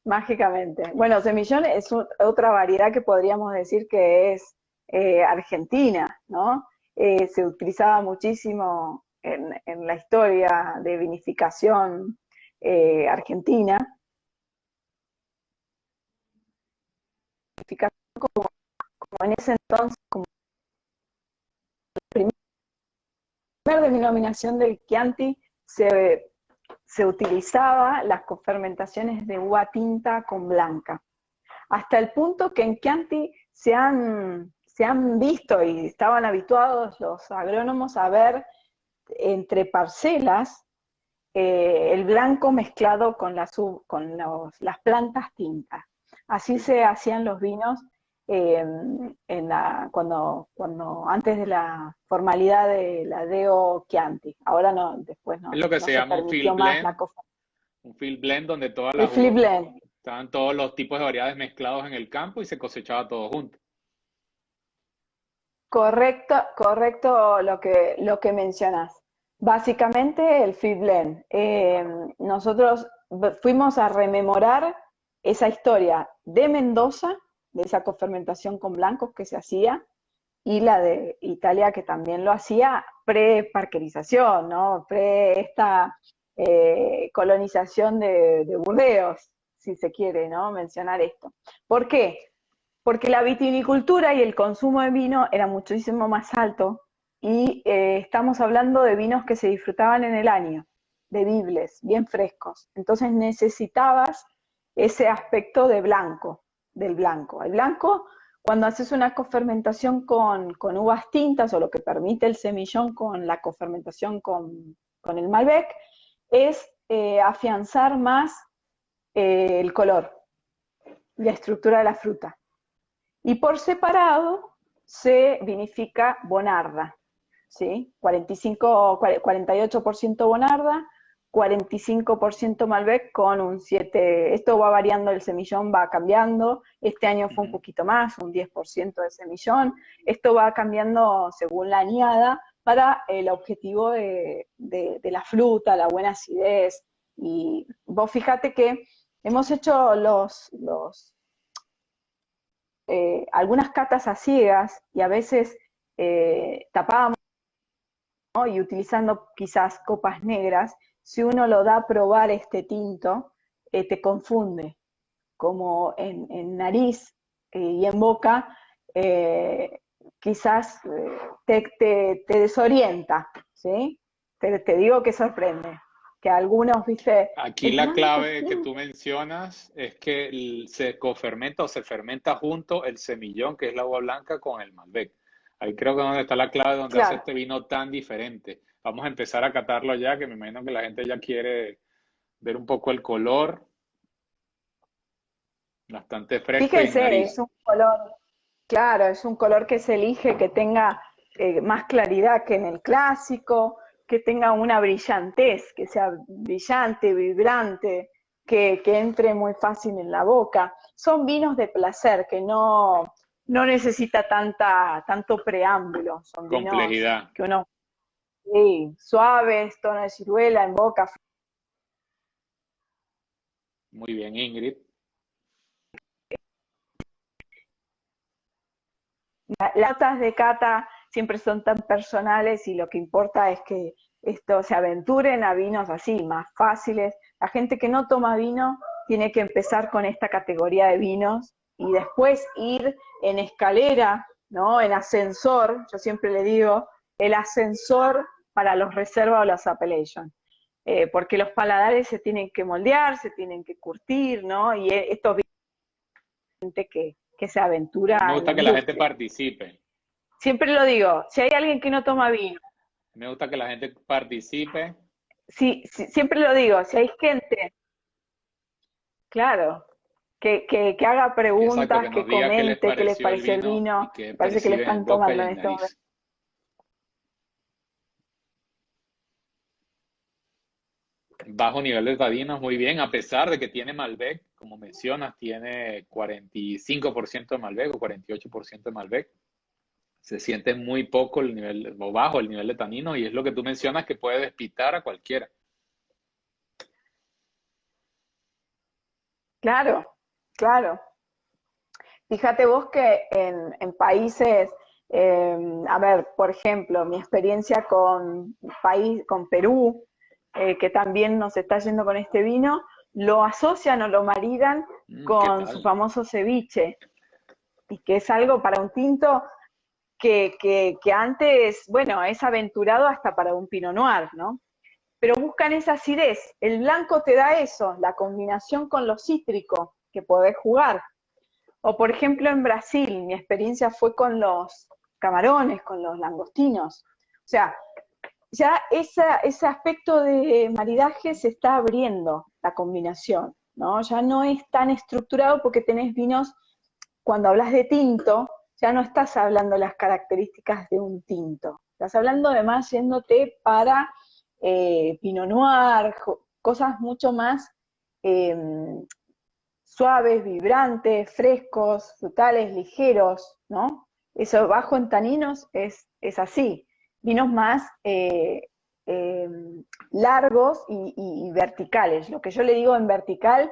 [SPEAKER 1] mágicamente. Bueno, semillón es otra variedad que podríamos decir que es argentina, ¿no? Se utilizaba muchísimo en la historia de vinificación argentina. Como en ese entonces, como primera denominación del Chianti, se utilizaba las cofermentaciones de uva tinta con blanca. Hasta el punto que en Chianti se han visto y estaban habituados los agrónomos a ver entre parcelas el blanco mezclado con las plantas tintas. Así
[SPEAKER 2] Sí.
[SPEAKER 1] se hacían los vinos cuando antes de la formalidad de la Deo Chianti. Ahora no, después
[SPEAKER 2] Es lo que
[SPEAKER 1] no
[SPEAKER 2] se
[SPEAKER 1] se
[SPEAKER 2] llama un
[SPEAKER 1] permitió
[SPEAKER 2] field
[SPEAKER 1] más
[SPEAKER 2] blend.
[SPEAKER 1] la cosa.
[SPEAKER 2] Un field blend donde todas
[SPEAKER 1] El
[SPEAKER 2] las
[SPEAKER 1] flip
[SPEAKER 2] uvas,
[SPEAKER 1] blend.
[SPEAKER 2] estaban todos los tipos de variedades mezclados en el campo y se cosechaba todo junto.
[SPEAKER 1] Correcto, correcto lo que mencionas. Básicamente el feed blend. Nosotros fuimos a rememorar esa historia de Mendoza, de esa cofermentación con blancos que se hacía, y la de Italia que también lo hacía pre-parquerización, ¿no? Pre esta colonización de Burdeos, si se quiere, ¿no? Mencionar esto. ¿Por qué? Porque la vitivinicultura y el consumo de vino era muchísimo más alto y estamos hablando de vinos que se disfrutaban en el año, bebibles, bien frescos. Entonces necesitabas ese aspecto de blanco, del blanco. El blanco, cuando haces una cofermentación con uvas tintas o lo que permite el semillón con la cofermentación con el Malbec, es afianzar más el color, la estructura de la fruta. Y por separado se vinifica Bonarda, ¿sí? 48% Bonarda, 45% Malbec con un 7%. Esto va variando, el semillón va cambiando. Este año fue un
[SPEAKER 2] Ujú.
[SPEAKER 1] poquito más, un 10% de semillón. Esto va cambiando según la añada para el objetivo de la fruta, la buena acidez. Y vos fíjate que hemos hecho algunas catas a ciegas y a veces tapábamos, ¿no? Y utilizando quizás copas negras, si uno lo da a probar este tinto, te confunde, como en nariz y en boca, eh, quizás te desorienta, ¿sí? Te digo que sorprende, que algunos, viste,
[SPEAKER 2] Aquí
[SPEAKER 1] dicen,
[SPEAKER 2] la
[SPEAKER 1] ah, qué
[SPEAKER 2] clave que tú
[SPEAKER 1] tinto.
[SPEAKER 2] mencionas es que se cofermenta o se fermenta junto el semillón, que es la uva blanca, con el Malbec. Ahí creo que es donde está la clave donde hace
[SPEAKER 1] Claro,
[SPEAKER 2] este vino tan diferente. Vamos a empezar a catarlo ya, que me imagino que la gente ya quiere ver un poco el color, bastante fresco y en
[SPEAKER 1] fíjense, es
[SPEAKER 2] nariz.
[SPEAKER 1] un color. Claro, es un color que se elige que tenga más claridad que en el clásico, que tenga una brillantez, que sea brillante, vibrante, que entre muy fácil en la boca. Son vinos de placer que no necesita tanto preámbulo, son vinos
[SPEAKER 2] Complejidad.
[SPEAKER 1] que uno, Sí, suaves, tono de ciruela, en boca.
[SPEAKER 2] Muy bien, Ingrid.
[SPEAKER 1] Las notas de cata siempre son tan personales y lo que importa es que esto se aventuren a vinos así, más fáciles. La gente que no toma vino tiene que empezar con esta categoría de vinos y después ir en escalera, ¿no? En ascensor, yo siempre le digo, el ascensor para los reserva o los appellation. Porque los paladares se tienen que moldear, se tienen que curtir, ¿no? Y estos vinos que se
[SPEAKER 2] A
[SPEAKER 1] aventura
[SPEAKER 2] mí me
[SPEAKER 1] en la
[SPEAKER 2] gusta que la gente
[SPEAKER 1] industria.
[SPEAKER 2] participe.
[SPEAKER 1] Siempre lo digo, si hay alguien que no toma vino,
[SPEAKER 2] Me gusta que la gente participe.
[SPEAKER 1] siempre lo digo, si hay gente, claro, que haga
[SPEAKER 2] Exacto,
[SPEAKER 1] preguntas,
[SPEAKER 2] que nos
[SPEAKER 1] que
[SPEAKER 2] diga qué les
[SPEAKER 1] comente qué les
[SPEAKER 2] pareció el
[SPEAKER 1] pareció el
[SPEAKER 2] vino
[SPEAKER 1] vino,
[SPEAKER 2] y qué
[SPEAKER 1] me parece que lo
[SPEAKER 2] perciben en
[SPEAKER 1] están
[SPEAKER 2] boca y
[SPEAKER 1] tomando en
[SPEAKER 2] en
[SPEAKER 1] este momento.
[SPEAKER 2] nariz. Bajo nivel de taninos, muy bien, a pesar de que tiene Malbec, como mencionas, tiene 45% de Malbec o 48% de Malbec. Se siente muy poco el nivel, o bajo el nivel de tanino, y es lo que tú mencionas que puede despitar a cualquiera.
[SPEAKER 1] Claro, claro. Fíjate vos que en países, a ver, por ejemplo, mi experiencia con Perú, que también nos está yendo con este vino, lo asocian o lo maridan
[SPEAKER 2] ¿Qué
[SPEAKER 1] con su
[SPEAKER 2] tal?
[SPEAKER 1] famoso ceviche, y que es algo para un tinto que antes, bueno, es aventurado hasta para un Pinot Noir, ¿no? Pero buscan esa acidez. El blanco te da eso, la combinación con lo cítrico que podés jugar. O por ejemplo en Brasil, mi experiencia fue con los camarones, con los langostinos. O sea, ya ese aspecto de maridaje se está abriendo la combinación, ¿no? Ya no es tan estructurado porque tenés vinos, cuando hablas de tinto, ya no estás hablando de las características de un tinto, estás hablando además yéndote para Pinot Noir, cosas mucho más eh, suaves, vibrantes, frescos, frutales, ligeros, ¿no? Eso bajo en taninos es así. Vinos más eh, largos y verticales. Lo que yo le digo en vertical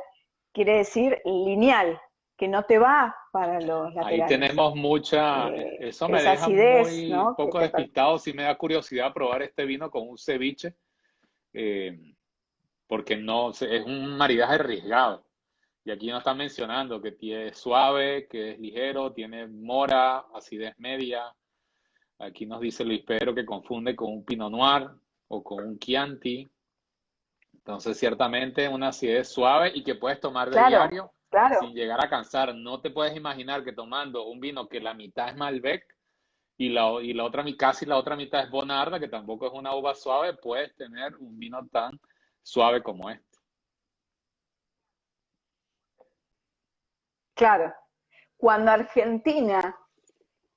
[SPEAKER 1] quiere decir lineal, que no te va para los
[SPEAKER 2] Ahí
[SPEAKER 1] laterales.
[SPEAKER 2] tenemos mucha, eso me
[SPEAKER 1] Esa
[SPEAKER 2] deja
[SPEAKER 1] acidez,
[SPEAKER 2] muy
[SPEAKER 1] ¿no? Que
[SPEAKER 2] poco
[SPEAKER 1] te
[SPEAKER 2] despistado, sí me da curiosidad probar este vino con un ceviche, eh, porque no, es un maridaje arriesgado. Y aquí nos está mencionando que tiene suave, que es ligero, tiene mora, acidez media. Aquí nos dice Luis Pedro que confunde con un Pinot Noir o con un Chianti. Entonces, ciertamente una acidez suave y que puedes tomar de
[SPEAKER 1] claro,
[SPEAKER 2] diario
[SPEAKER 1] claro,
[SPEAKER 2] sin llegar a cansar. No te puedes imaginar que tomando un vino que la mitad es Malbec y la otra, casi la otra mitad es Bonarda, que tampoco es una uva suave, puedes tener un vino tan suave como este.
[SPEAKER 1] claro. Cuando Argentina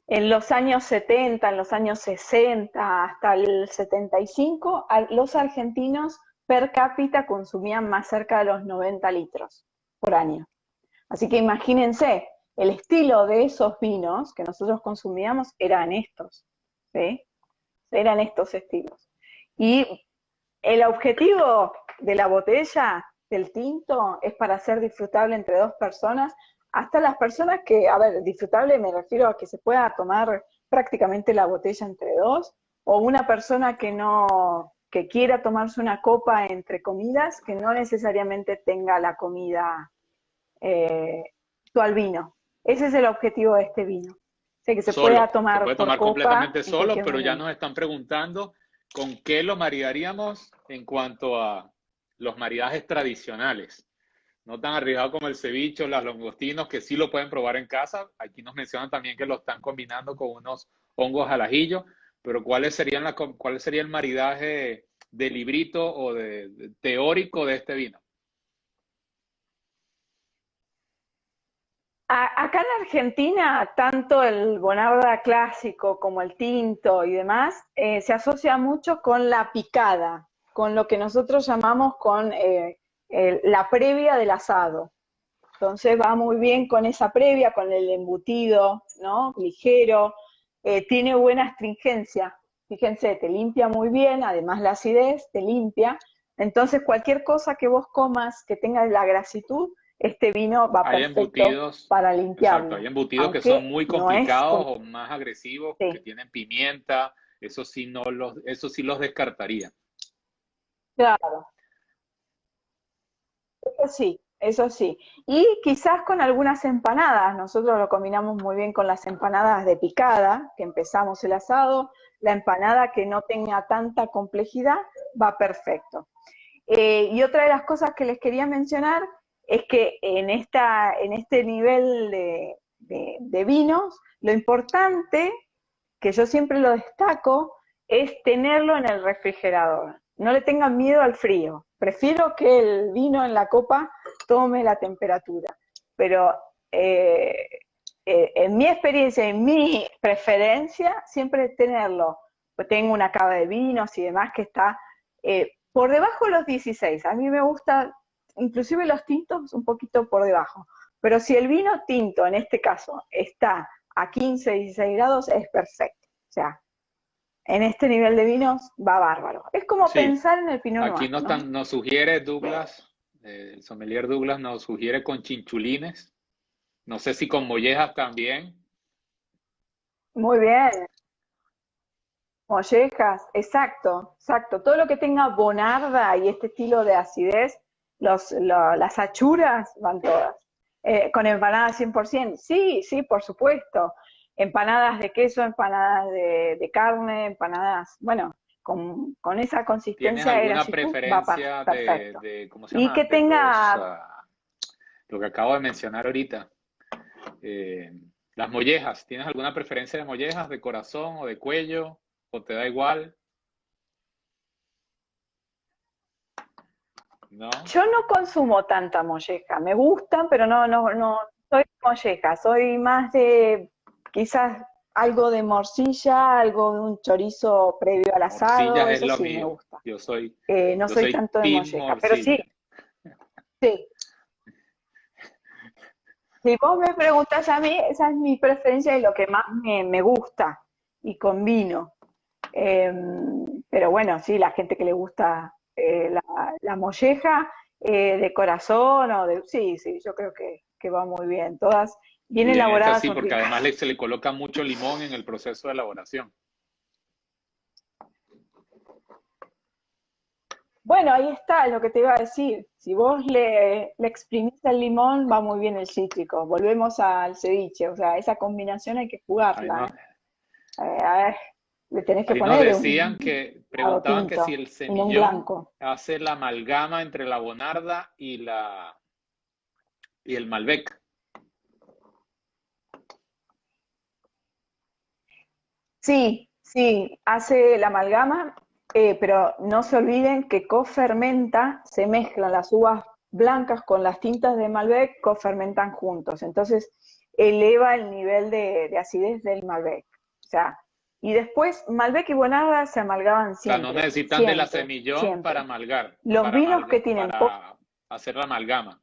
[SPEAKER 1] en los años 70, en los años 60, hasta el 75, los argentinos per cápita consumían más cerca de los 90 litros por año. Así que imagínense, el estilo de esos vinos que nosotros consumíamos eran estos, ¿sí? Eran estos estilos. Y el objetivo de la botella, del tinto, es para ser disfrutable entre dos personas, hasta las personas que, a ver, disfrutable me refiero a que se pueda tomar prácticamente la botella entre dos, o una persona que no, que quiera tomarse una copa entre comidas, que no necesariamente tenga la comida eh, al vino. Ese es el objetivo de este vino. O sea, que se pueda
[SPEAKER 2] Solo, se
[SPEAKER 1] tomar
[SPEAKER 2] puede
[SPEAKER 1] por
[SPEAKER 2] tomar
[SPEAKER 1] copa
[SPEAKER 2] completamente
[SPEAKER 1] en
[SPEAKER 2] solo,
[SPEAKER 1] cualquier
[SPEAKER 2] pero ya nos
[SPEAKER 1] momento.
[SPEAKER 2] están preguntando con qué lo maridaríamos en cuanto a los maridajes tradicionales. No tan arriesgado como el ceviche o los longostinos, que sí lo pueden probar en casa. Aquí nos mencionan también que lo están combinando con unos hongos al ajillo, pero ¿cuál sería el maridaje de librito o de teórico de este vino?
[SPEAKER 1] Acá en Argentina, tanto el Bonarda clásico como el tinto y demás, se asocia mucho con la picada, con lo que nosotros llamamos con la previa del asado. Entonces va muy bien con esa previa, con el embutido, ¿no? Ligero, tiene buena astringencia, fíjense, te limpia muy bien, además la acidez te limpia. Entonces, cualquier cosa que vos comas que tenga la grasitud, este vino va
[SPEAKER 2] Hay
[SPEAKER 1] perfecto
[SPEAKER 2] embutidos,
[SPEAKER 1] para
[SPEAKER 2] exacto, hay
[SPEAKER 1] limpiarlo.
[SPEAKER 2] embutidos que son
[SPEAKER 1] Aunque
[SPEAKER 2] muy
[SPEAKER 1] no es
[SPEAKER 2] complicados
[SPEAKER 1] como...
[SPEAKER 2] o más agresivos, que
[SPEAKER 1] Sí,
[SPEAKER 2] tienen pimienta, eso sí no los, eso sí los descartaría.
[SPEAKER 1] claro, eso sí, eso sí. Y quizás con algunas empanadas, nosotros lo combinamos muy bien con las empanadas de picada, que empezamos el asado, la empanada que no tenga tanta complejidad va perfecto. Y otra de las cosas que les quería mencionar es que en este nivel de vinos, lo importante, que yo siempre lo destaco, es tenerlo en el refrigerador. No le tengan miedo al frío. Prefiero que el vino en la copa tome la temperatura. Pero eh, en mi experiencia, en mi preferencia, siempre tenerlo. Pues tengo una cava de vinos y demás que está por debajo de los 16. A mí me gusta, inclusive los tintos, un poquito por debajo. Pero si el vino tinto, en este caso, está a 15, 16 grados, es perfecto. O sea, en este nivel de vinos va bárbaro. Es como
[SPEAKER 2] Sí,
[SPEAKER 1] pensar en el Pinot
[SPEAKER 2] aquí
[SPEAKER 1] Noir, ¿no?
[SPEAKER 2] nos sugiere Douglas, el sommelier Douglas nos sugiere con chinchulines, no sé si con mollejas también.
[SPEAKER 1] Muy bien. Mollejas, exacto, exacto. Todo lo que tenga bonarda y este estilo de acidez, las achuras van todas. Con empanadas 100%, sí, sí, por supuesto. Empanadas de queso, empanadas de carne, empanadas, bueno, con esa
[SPEAKER 2] ¿Tienes
[SPEAKER 1] consistencia de
[SPEAKER 2] alguna
[SPEAKER 1] grasitud va
[SPEAKER 2] preferencia
[SPEAKER 1] perfecto.
[SPEAKER 2] ¿cómo se
[SPEAKER 1] Y
[SPEAKER 2] llama?
[SPEAKER 1] que
[SPEAKER 2] De los,
[SPEAKER 1] tenga,
[SPEAKER 2] lo que acabo de mencionar ahorita, eh, las mollejas. ¿Tienes alguna preferencia de mollejas, de corazón o de cuello? ¿O te da igual? ¿No?
[SPEAKER 1] yo no consumo tanta molleja, me gustan, pero no soy molleja, soy más de quizás algo de morcilla, algo de un chorizo previo al asado,
[SPEAKER 2] Morcillas es
[SPEAKER 1] eso
[SPEAKER 2] lo
[SPEAKER 1] sí me
[SPEAKER 2] mío.
[SPEAKER 1] gusta. No
[SPEAKER 2] Yo
[SPEAKER 1] soy
[SPEAKER 2] soy
[SPEAKER 1] tanto de
[SPEAKER 2] team
[SPEAKER 1] molleja, pero sí,
[SPEAKER 2] morcilla.
[SPEAKER 1] sí. Si vos me preguntás a mí, esa es mi preferencia y lo que más me gusta y combino. Eh, pero bueno, sí, la gente que le gusta la molleja de corazón o de... Sí, sí, yo creo que va muy bien. Todas bien
[SPEAKER 2] Bien, esa
[SPEAKER 1] elaboradas
[SPEAKER 2] sí,
[SPEAKER 1] son
[SPEAKER 2] porque
[SPEAKER 1] ricas.
[SPEAKER 2] además se le coloca mucho limón en el proceso de elaboración.
[SPEAKER 1] Bueno, ahí está, es lo que te iba a decir. Si vos le exprimís el limón, va muy bien el cítrico. Volvemos al ceviche, o sea, esa combinación hay que
[SPEAKER 2] Ahí,
[SPEAKER 1] jugarla,
[SPEAKER 2] no,
[SPEAKER 1] ¿eh? A ver, le tenés que
[SPEAKER 2] ahí nos
[SPEAKER 1] poner
[SPEAKER 2] decían
[SPEAKER 1] un
[SPEAKER 2] que,
[SPEAKER 1] lado
[SPEAKER 2] preguntaban que si
[SPEAKER 1] tinto
[SPEAKER 2] el
[SPEAKER 1] y no un
[SPEAKER 2] semillón
[SPEAKER 1] blanco.
[SPEAKER 2] hace la amalgama entre la bonarda y el Malbec.
[SPEAKER 1] Sí, sí, hace la amalgama, pero no se olviden que cofermenta, se mezclan las uvas blancas con las tintas de Malbec, cofermentan juntos. Entonces eleva el nivel de acidez del Malbec. O sea, y después Malbec y Bonarda se amalgaman
[SPEAKER 2] O sea, no
[SPEAKER 1] siempre,
[SPEAKER 2] necesitan de la
[SPEAKER 1] siempre,
[SPEAKER 2] semillón para
[SPEAKER 1] siempre.
[SPEAKER 2] amalgar,
[SPEAKER 1] Los vinos que tienen poco...
[SPEAKER 2] para hacer la amalgama.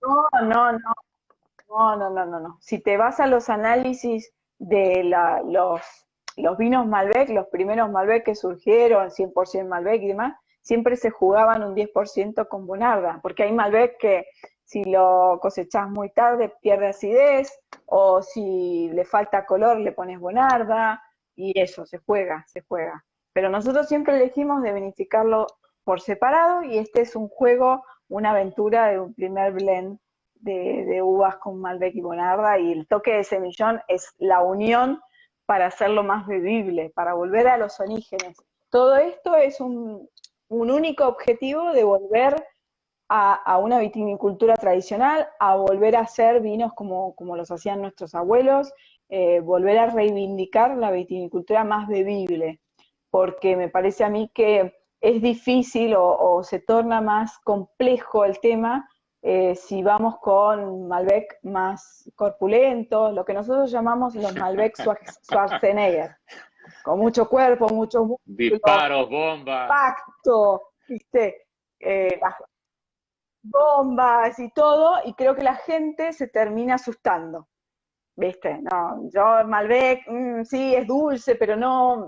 [SPEAKER 1] No, no, no, no. Si te vas a los análisis de los vinos Malbec, los primeros Malbec que surgieron, 100% Malbec y demás, siempre se jugaban un 10% con Bonarda, porque hay Malbec que si lo cosechás muy tarde pierde acidez, o si le falta color le pones Bonarda, y eso, se juega, se juega. Pero nosotros siempre elegimos de vinificarlo por separado, y este es un juego, una aventura de un primer blend de uvas con Malbec y Bonarda, y el toque de semillón es la unión para hacerlo más bebible, para volver a los orígenes. Todo esto es un único objetivo de volver a una vitivinicultura tradicional, a volver a hacer vinos como los hacían nuestros abuelos, volver a reivindicar la vitivinicultura más bebible, porque me parece a mí que es difícil o se torna más complejo el tema si vamos con Malbec más corpulentos, lo que nosotros llamamos los Malbec Schwarzenegger, con mucho cuerpo, mucho músculo,
[SPEAKER 2] Disparos, bombas.
[SPEAKER 1] pacto, ¿viste? Las bombas y todo, y creo que la gente se termina asustando. ¿viste? No, yo Malbec, sí, es dulce, pero no,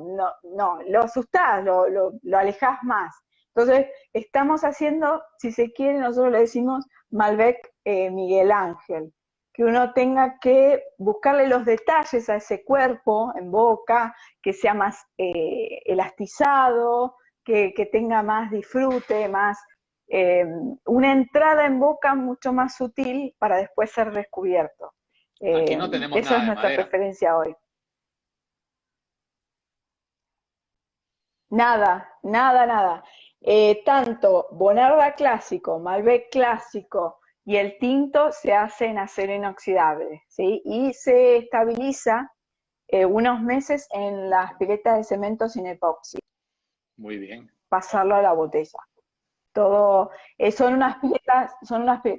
[SPEAKER 1] lo asustás, lo alejás más. Entonces, estamos haciendo, si se quiere, nosotros le decimos Malbec Miguel Ángel, que uno tenga que buscarle los detalles a ese cuerpo en boca, que sea más elastizado, que tenga más disfrute, más una entrada en boca mucho más sutil para después ser descubierto.
[SPEAKER 2] Aquí no tenemos
[SPEAKER 1] Esa es
[SPEAKER 2] nada de
[SPEAKER 1] nuestra
[SPEAKER 2] madera.
[SPEAKER 1] preferencia hoy. Nada, nada, nada. Tanto Bonarda clásico, Malbec clásico y el tinto se hace en acero inoxidable, ¿sí? Y se estabiliza unos meses en las piletas de cemento sin epoxi,
[SPEAKER 2] Muy bien.
[SPEAKER 1] pasarlo a la botella. Todo,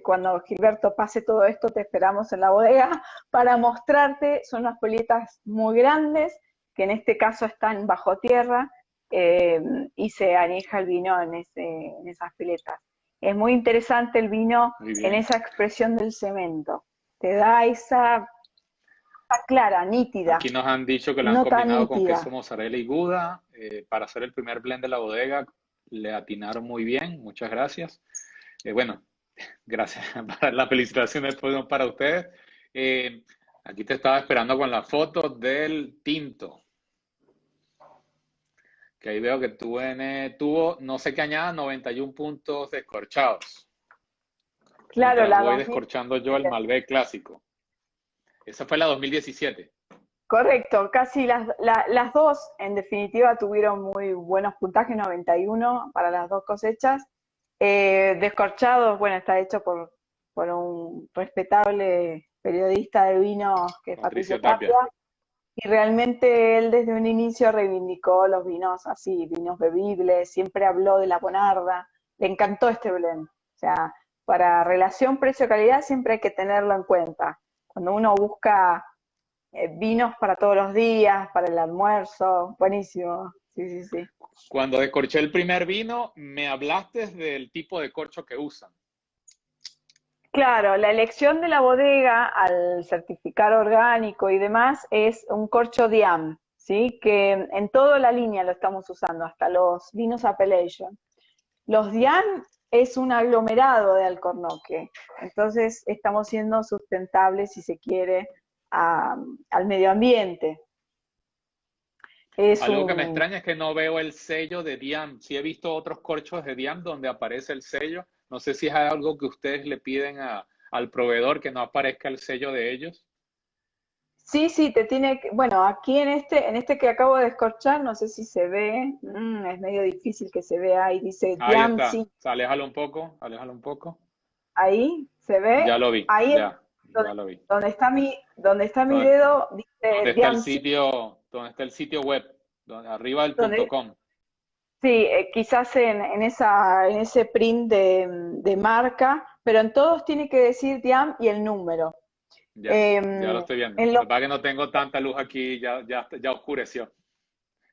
[SPEAKER 1] cuando Gilberto pase todo esto, te esperamos en la bodega para mostrarte, son unas piletas muy grandes, que en este caso están bajo tierra, eh, y se añeja el vino en esas piletas. Es muy interesante el vino
[SPEAKER 2] Muy
[SPEAKER 1] en
[SPEAKER 2] bien.
[SPEAKER 1] esa expresión del cemento, te da esa clara, nítida,
[SPEAKER 2] Aquí nos han dicho que lo han
[SPEAKER 1] no tan
[SPEAKER 2] combinado con queso
[SPEAKER 1] nítida.
[SPEAKER 2] mozzarella y gouda para hacer el primer blend de la bodega. Le atinaron muy bien, muchas gracias. Bueno, gracias para las felicitaciones para ustedes. Eh, Aquí te estaba esperando con la foto del tinto, que ahí veo que tuvo, no sé qué añada, 91 puntos descorchados,
[SPEAKER 1] Claro,
[SPEAKER 2] mientras
[SPEAKER 1] la
[SPEAKER 2] voy
[SPEAKER 1] 2000.
[SPEAKER 2] descorchando yo el Malbec clásico. Esa fue la 2017.
[SPEAKER 1] Correcto, casi las dos en definitiva tuvieron muy buenos puntajes, 91 para las dos cosechas. Descorchados, bueno, está hecho por un respetable periodista de vinos que es Patricio
[SPEAKER 2] Patricio Tapia.
[SPEAKER 1] Tapia, y realmente él desde un inicio reivindicó los vinos así, vinos bebibles, siempre habló de la Bonarda, le encantó este blend. O sea, para relación precio-calidad siempre hay que tenerlo en cuenta. Cuando uno busca vinos para todos los días, para el almuerzo, buenísimo. Sí, sí, sí.
[SPEAKER 2] Cuando descorché el primer vino, me hablaste del tipo de corcho que usan.
[SPEAKER 1] Claro, la elección de la bodega al certificar orgánico y demás es un corcho Diam, ¿sí? Que en toda la línea lo estamos usando, hasta los vinos Appellation. Los Diam es un aglomerado de alcornoque, entonces estamos siendo sustentables, si se quiere, al medio ambiente. Es
[SPEAKER 2] Algo que me
[SPEAKER 1] un,
[SPEAKER 2] extraña es que no veo el sello de Diam. Sí he visto otros corchos de Diam donde aparece el sello. No sé si es algo que ustedes le piden al proveedor que no aparezca el sello de ellos.
[SPEAKER 1] Sí, sí, te tiene que, bueno, aquí en este que acabo de descorchar, no sé si se ve, es medio difícil que se vea, ahí dice
[SPEAKER 2] Ahí
[SPEAKER 1] Diam,
[SPEAKER 2] está.
[SPEAKER 1] sí,
[SPEAKER 2] Aléjalo un poco, aléjalo un poco.
[SPEAKER 1] ahí se ve,
[SPEAKER 2] Ya lo vi,
[SPEAKER 1] ahí es donde,
[SPEAKER 2] ya lo vi.
[SPEAKER 1] donde está mi
[SPEAKER 2] ¿Dónde,
[SPEAKER 1] dedo,
[SPEAKER 2] dónde
[SPEAKER 1] dice
[SPEAKER 2] está el
[SPEAKER 1] Diam, sí,
[SPEAKER 2] sitio? ¿Dónde está el sitio web? Arriba del punto
[SPEAKER 1] donde,
[SPEAKER 2] com.
[SPEAKER 1] sí, quizás en ese print de marca, pero en todos tiene que decir Diam y el número.
[SPEAKER 2] Ya lo
[SPEAKER 1] Em,
[SPEAKER 2] estoy viendo.
[SPEAKER 1] en
[SPEAKER 2] Lo
[SPEAKER 1] lo
[SPEAKER 2] que pasa es que no tengo tanta luz aquí, ya oscureció.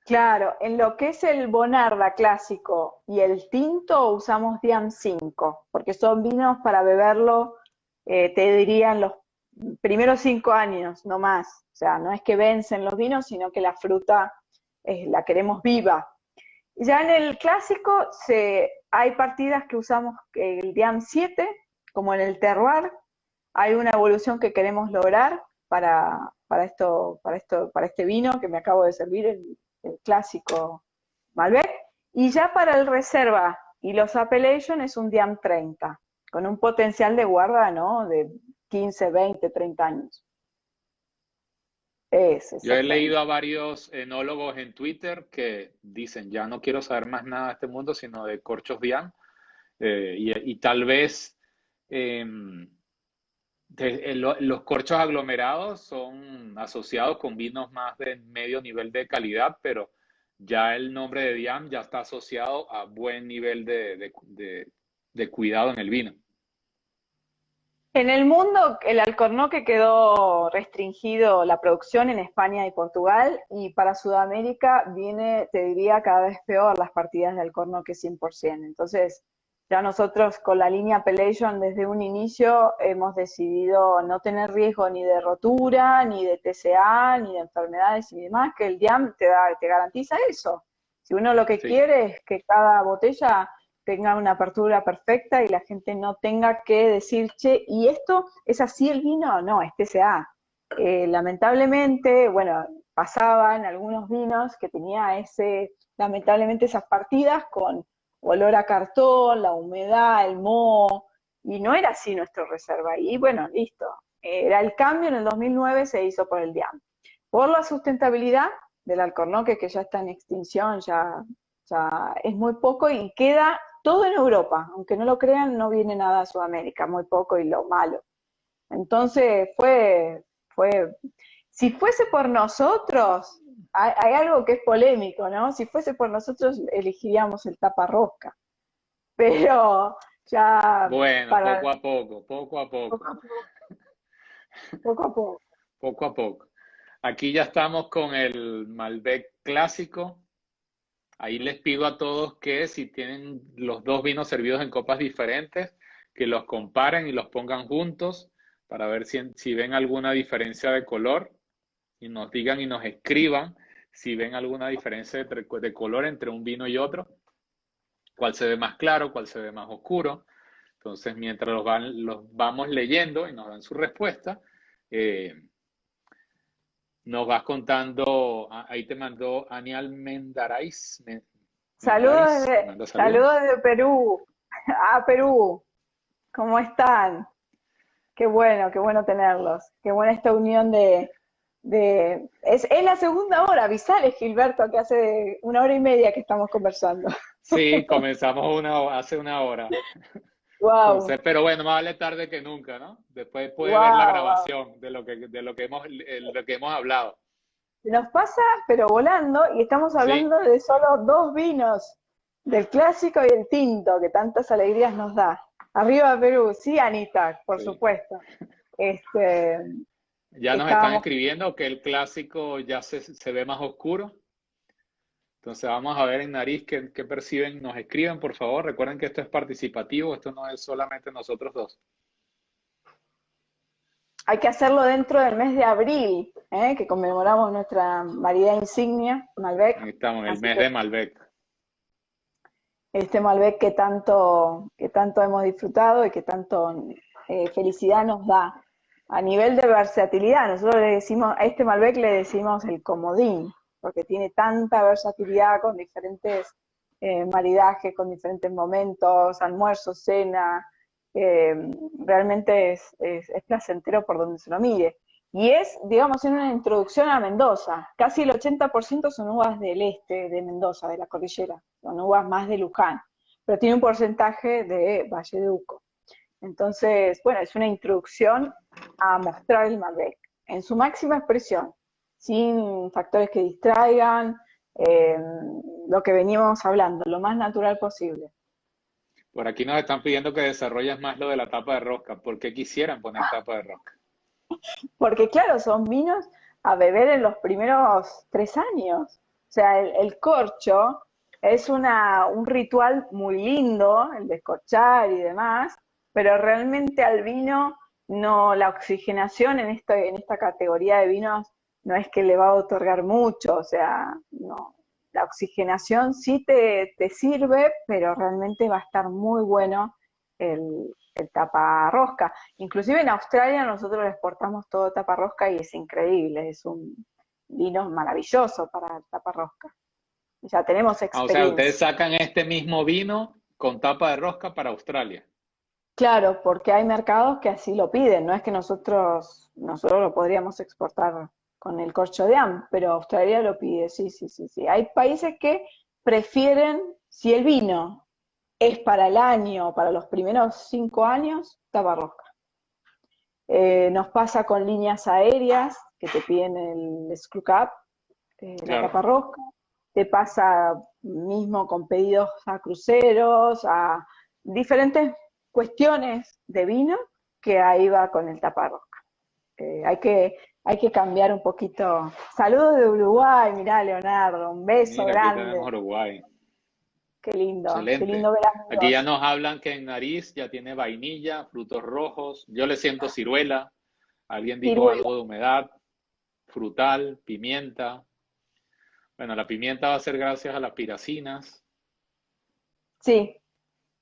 [SPEAKER 1] Claro, en lo que es el Bonarda clásico y el tinto usamos Diam 5, porque son vinos para beberlo, te dirían los primeros 5 años, no más. O sea, no es que vencen los vinos, sino que la fruta la queremos viva. Ya en el clásico hay partidas que usamos el Diam 7, como en el terroir. Hay una evolución que queremos lograr para este vino que me acabo de servir, el clásico Malbec. Y ya para el reserva y los Appellation es un Diam 30, con un potencial de guarda, ¿no? De 15, 20, 30 años. Es
[SPEAKER 2] Yo he leído
[SPEAKER 1] exactamente.
[SPEAKER 2] a varios enólogos en Twitter que dicen, ya no quiero saber más nada de este mundo, sino de corchos Diam. Y tal vez eh, los corchos aglomerados son asociados con vinos más de medio nivel de calidad, pero ya el nombre de Diam ya está asociado a buen nivel de cuidado en el vino.
[SPEAKER 1] En el mundo, el alcornoque quedó restringido la producción en España y Portugal, y para Sudamérica viene, te diría, cada vez peor las partidas de alcornoque 100%. Entonces, Ya nosotros con la línea Appellation desde un inicio hemos decidido no tener riesgo ni de rotura, ni de TCA, ni de enfermedades y demás, que el DIAM te garantiza eso. Si uno lo que
[SPEAKER 2] Sí,
[SPEAKER 1] quiere es que cada botella tenga una apertura perfecta y la gente no tenga que decir, che, ¿y esto es así el vino? No, es TCA. Lamentablemente, bueno, pasaba en algunos vinos que tenía lamentablemente esas partidas con olor a cartón, la humedad, el moho, y no era así nuestro reserva. Y bueno, listo. Era el cambio en el 2009, se hizo por el DIAM. Por la sustentabilidad del alcornoque, que ya está en extinción, ya es muy poco y queda todo en Europa. Aunque no lo crean, no viene nada a Sudamérica, muy poco y lo malo. Entonces fue, si fuese por nosotros, hay algo que es polémico, ¿no? Si fuese por nosotros, elegiríamos el taparrosca, pero ya
[SPEAKER 2] bueno,
[SPEAKER 1] para
[SPEAKER 2] poco a poco, poco a
[SPEAKER 1] poco
[SPEAKER 2] poco,
[SPEAKER 1] a poco, poco a poco.
[SPEAKER 2] poco a poco. Aquí ya estamos con el Malbec clásico. Ahí les pido a todos que si tienen los dos vinos servidos en copas diferentes, que los comparen y los pongan juntos para ver si ven alguna diferencia de color y nos digan y nos escriban si ven alguna diferencia de color entre un vino y otro, cuál se ve más claro, cuál se ve más oscuro. Entonces, mientras los vamos leyendo y nos dan su respuesta, eh, nos vas contando, ahí te mandó Anial Mendarais,
[SPEAKER 1] Saludos
[SPEAKER 2] Te
[SPEAKER 1] de,
[SPEAKER 2] manda
[SPEAKER 1] saludos
[SPEAKER 2] saludos.
[SPEAKER 1] de Perú. Ah, Perú, ¿cómo están? Qué bueno tenerlos. Qué buena esta unión es la segunda hora, avisales, Gilberto, que hace una hora y media que estamos conversando.
[SPEAKER 2] Sí, comenzamos hace una hora.
[SPEAKER 1] Wow,
[SPEAKER 2] Entonces, pero bueno, más vale tarde que nunca, ¿no? Después puede ver la
[SPEAKER 1] wow, wow.
[SPEAKER 2] grabación lo que hemos hablado.
[SPEAKER 1] Nos pasa, pero volando, y estamos
[SPEAKER 2] Sí,
[SPEAKER 1] hablando de solo dos vinos, del clásico y el tinto, que tantas alegrías nos da. Arriba Perú, sí, Anita, por
[SPEAKER 2] sí.
[SPEAKER 1] supuesto. Este,
[SPEAKER 2] Ya nos están
[SPEAKER 1] estábamos,
[SPEAKER 2] escribiendo que el clásico ya se ve más oscuro. Entonces vamos a ver en nariz qué perciben. Nos escriben, por favor. Recuerden que esto es participativo, esto no es solamente nosotros dos.
[SPEAKER 1] hay que hacerlo dentro del mes de abril, que conmemoramos nuestra variedad insignia, Malbec.
[SPEAKER 2] Ahí estamos, el
[SPEAKER 1] Así
[SPEAKER 2] mes
[SPEAKER 1] que
[SPEAKER 2] de Malbec.
[SPEAKER 1] este Malbec que tanto hemos disfrutado y que tanto felicidad nos da. A nivel de versatilidad, nosotros le decimos, a este Malbec le decimos el comodín, porque tiene tanta versatilidad con diferentes maridajes, con diferentes momentos, almuerzo, cena, eh, realmente es placentero por donde se lo mire. Y es, digamos, en una introducción a Mendoza. Casi el 80% son uvas del este de Mendoza, de la cordillera. Son uvas más de Luján. Pero tiene un porcentaje de Valle de Uco. Entonces, bueno, es una introducción a mostrar el Malbec en su máxima expresión, sin factores que distraigan, eh, lo que veníamos hablando, lo más natural posible.
[SPEAKER 2] Por aquí nos están pidiendo que desarrolles más lo de la tapa de rosca. ¿Por qué quisieran poner tapa de rosca?
[SPEAKER 1] Porque claro, son vinos a beber en los primeros 3 años. O sea, el corcho es un ritual muy lindo, el descorchar y demás, pero realmente al vino no, la oxigenación en esta categoría de vinos no es que le va a otorgar mucho, o sea, no. La oxigenación sí te sirve, pero realmente va a estar muy bueno el taparrosca. Inclusive en Australia nosotros exportamos todo taparrosca y es increíble, es un vino maravilloso para el taparrosca. Ya tenemos
[SPEAKER 2] Ah, o sea, ustedes
[SPEAKER 1] experiencia.
[SPEAKER 2] sacan este mismo vino con tapa de rosca para Australia.
[SPEAKER 1] Claro, porque hay mercados que así lo piden, no es que nosotros lo podríamos exportar con el corcho de AM, pero Australia lo pide, sí, sí, sí, sí. Hay países que prefieren, si el vino es para el año, para los primeros 5 años, taparrosca. Nos pasa con líneas aéreas que te piden el screw cap, la
[SPEAKER 2] Claro.
[SPEAKER 1] tapa rosca. Te pasa mismo con pedidos a cruceros, a diferentes cuestiones de vino que ahí va con el taparrosca. Hay que cambiar un poquito. Saludos de Uruguay, mirá Leonardo, un beso
[SPEAKER 2] Mira, aquí tenemos
[SPEAKER 1] grande.
[SPEAKER 2] Uruguay.
[SPEAKER 1] qué
[SPEAKER 2] Excelente.
[SPEAKER 1] lindo ver
[SPEAKER 2] Aquí ya
[SPEAKER 1] amigos.
[SPEAKER 2] nos hablan que en nariz ya tiene vainilla, frutos rojos. Yo le siento ciruela. Alguien dijo
[SPEAKER 1] Ciruela,
[SPEAKER 2] algo de humedad, frutal, pimienta. Bueno, la pimienta va a ser gracias a las piracinas.
[SPEAKER 1] sí,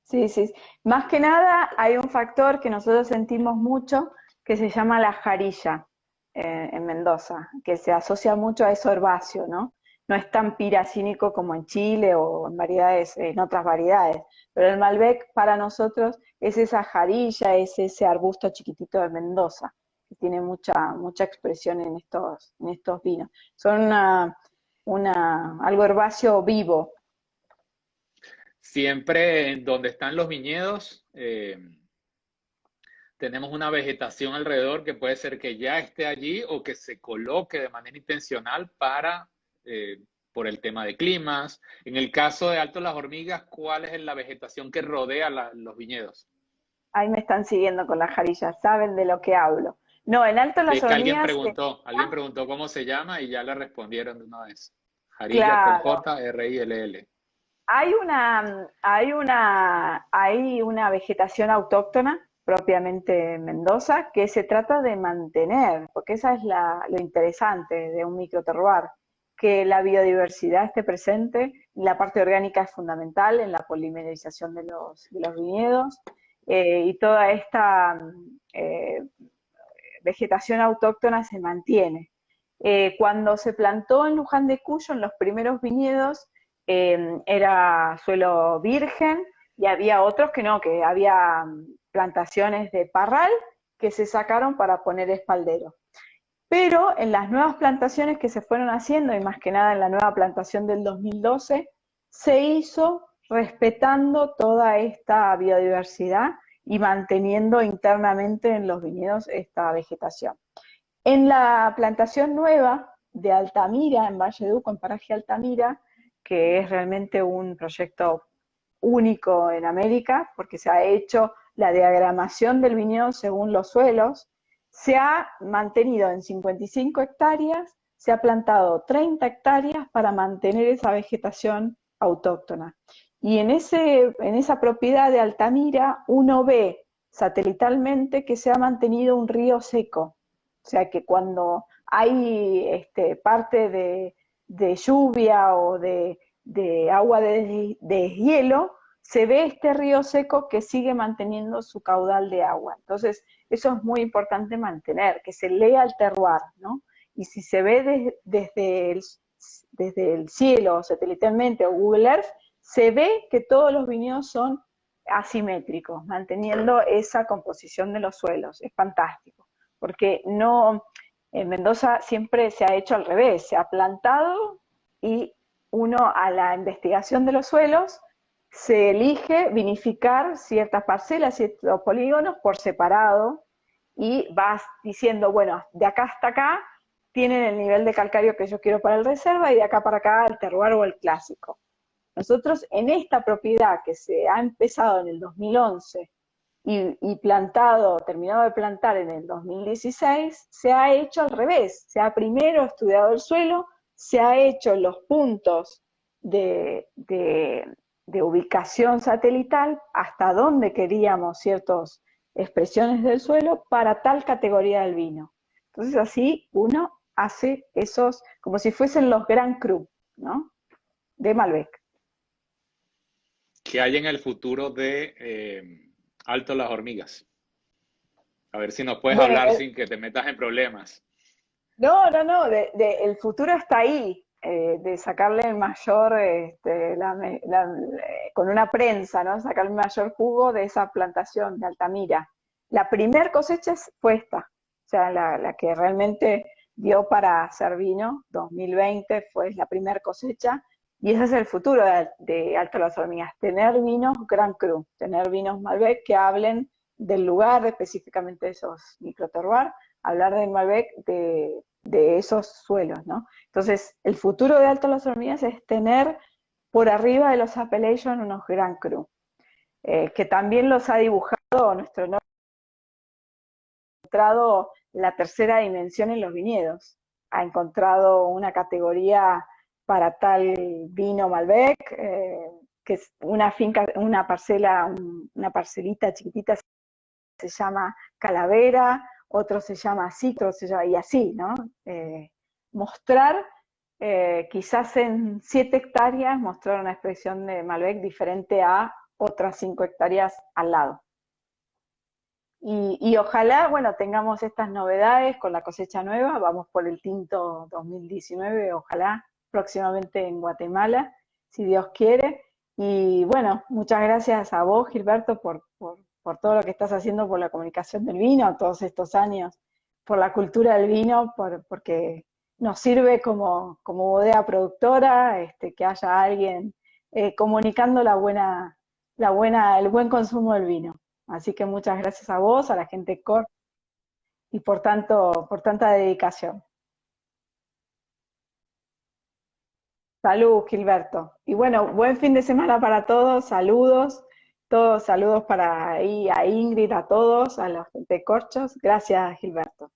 [SPEAKER 1] sí, sí. Más que nada hay un factor que nosotros sentimos mucho que se llama la jarilla en Mendoza, que se asocia mucho a eso herbáceo, ¿no? No es tan piracínico como en Chile o en variedades, en otras variedades, pero el Malbec para nosotros es esa jarilla, es ese arbusto chiquitito de Mendoza, que tiene mucha expresión en estos vinos. Son algo herbáceo vivo.
[SPEAKER 2] Siempre en donde están los viñedos, tenemos una vegetación alrededor que puede ser que ya esté allí o que se coloque de manera intencional para, por el tema de climas. En el caso de Alto Las Hormigas, ¿cuál es la vegetación que rodea los viñedos?
[SPEAKER 1] Ahí me están siguiendo con la jarilla, saben de lo que hablo. No, en Alto
[SPEAKER 2] Sí,
[SPEAKER 1] Las
[SPEAKER 2] es que
[SPEAKER 1] Hormigas,
[SPEAKER 2] alguien preguntó cómo se llama y ya le respondieron de una vez. Jarilla con
[SPEAKER 1] claro,
[SPEAKER 2] J, R, I, L, L.
[SPEAKER 1] hay una vegetación autóctona propiamente en Mendoza que se trata de mantener, porque esa es lo interesante de un microterroir, que la biodiversidad esté presente, la parte orgánica es fundamental en la polimerización de los viñedos, y toda esta vegetación autóctona se mantiene. Cuando se plantó en Luján de Cuyo, en los primeros viñedos, era suelo virgen y había otros que no, que había plantaciones de parral que se sacaron para poner espaldero. Pero en las nuevas plantaciones que se fueron haciendo, y más que nada en la nueva plantación del 2012, se hizo respetando toda esta biodiversidad y manteniendo internamente en los viñedos esta vegetación. En la plantación nueva de Altamira, en Valle de Uco, en Paraje Altamira, que es realmente un proyecto único en América, porque se ha hecho la diagramación del viñedo según los suelos, se ha mantenido en 55 hectáreas, se ha plantado 30 hectáreas para mantener esa vegetación autóctona. Y en esa propiedad de Altamira uno ve satelitalmente que se ha mantenido un río seco. O sea que cuando hay parte de lluvia o de agua de deshielo, se ve este río seco que sigue manteniendo su caudal de agua. Entonces, eso es muy importante mantener, que se lea el terroir, ¿no? Y si se ve desde el cielo, satelitalmente o Google Earth, se ve que todos los viñedos son asimétricos, manteniendo esa composición de los suelos. Es fantástico, porque no, en Mendoza siempre se ha hecho al revés, se ha plantado y uno a la investigación de los suelos se elige vinificar ciertas parcelas, ciertos polígonos por separado y vas diciendo, bueno, de acá hasta acá tienen el nivel de calcario que yo quiero para el reserva y de acá para acá el terroir o el clásico. Nosotros en esta propiedad que se ha empezado en el 2011 y plantado, terminado de plantar en el 2016, se ha hecho al revés. Se ha primero estudiado el suelo, se ha hecho los puntos de ubicación satelital, hasta dónde queríamos ciertas expresiones del suelo para tal categoría del vino. Entonces así uno hace esos, como si fuesen los Grand Cru, ¿no? De Malbec.
[SPEAKER 2] ¿Qué hay en el futuro de Alto Las Hormigas? A ver si nos puedes
[SPEAKER 1] Bueno,
[SPEAKER 2] hablar sin que te metas en problemas.
[SPEAKER 1] no, el futuro está ahí, de sacarle el mayor, con una prensa, ¿no? Sacarle el mayor jugo de esa plantación de Altamira. La primer cosecha fue esta, o sea, la que realmente dio para hacer vino, 2020 fue la primera cosecha, y ese es el futuro de Alto Las Hormigas, tener vinos Grand Cru, tener vinos Malbec que hablen del lugar, específicamente de esos microterroirs, hablar del Malbec de esos suelos, ¿no? Entonces, el futuro de Alto Las Hormigas es tener por arriba de los Appellation unos Grand Cru, que también los ha dibujado nuestro norte, ha encontrado la tercera dimensión en los viñedos, ha encontrado una categoría para tal vino Malbec, que es una finca, una parcela, una parcelita chiquitita se llama Calavera, otro se llama así, otro se llama, y así, ¿no? Mostrar, quizás en 7 hectáreas, mostrar una expresión de Malbec diferente a otras 5 hectáreas al lado. Y ojalá, bueno, tengamos estas novedades con la cosecha nueva, vamos por el tinto 2019, ojalá próximamente en Guatemala, si Dios quiere. Y bueno, muchas gracias a vos, Gilberto, por todo lo que estás haciendo por la comunicación del vino, todos estos años, por la cultura del vino, porque nos sirve como bodega productora, que haya alguien comunicando el buen consumo del vino. Así que muchas gracias a vos, a la gente COR y por tanta dedicación. Salud, Gilberto. Y bueno, buen fin de semana para todos saludos para ahí a Ingrid, a todos, a los de Corchos. Gracias, Gilberto.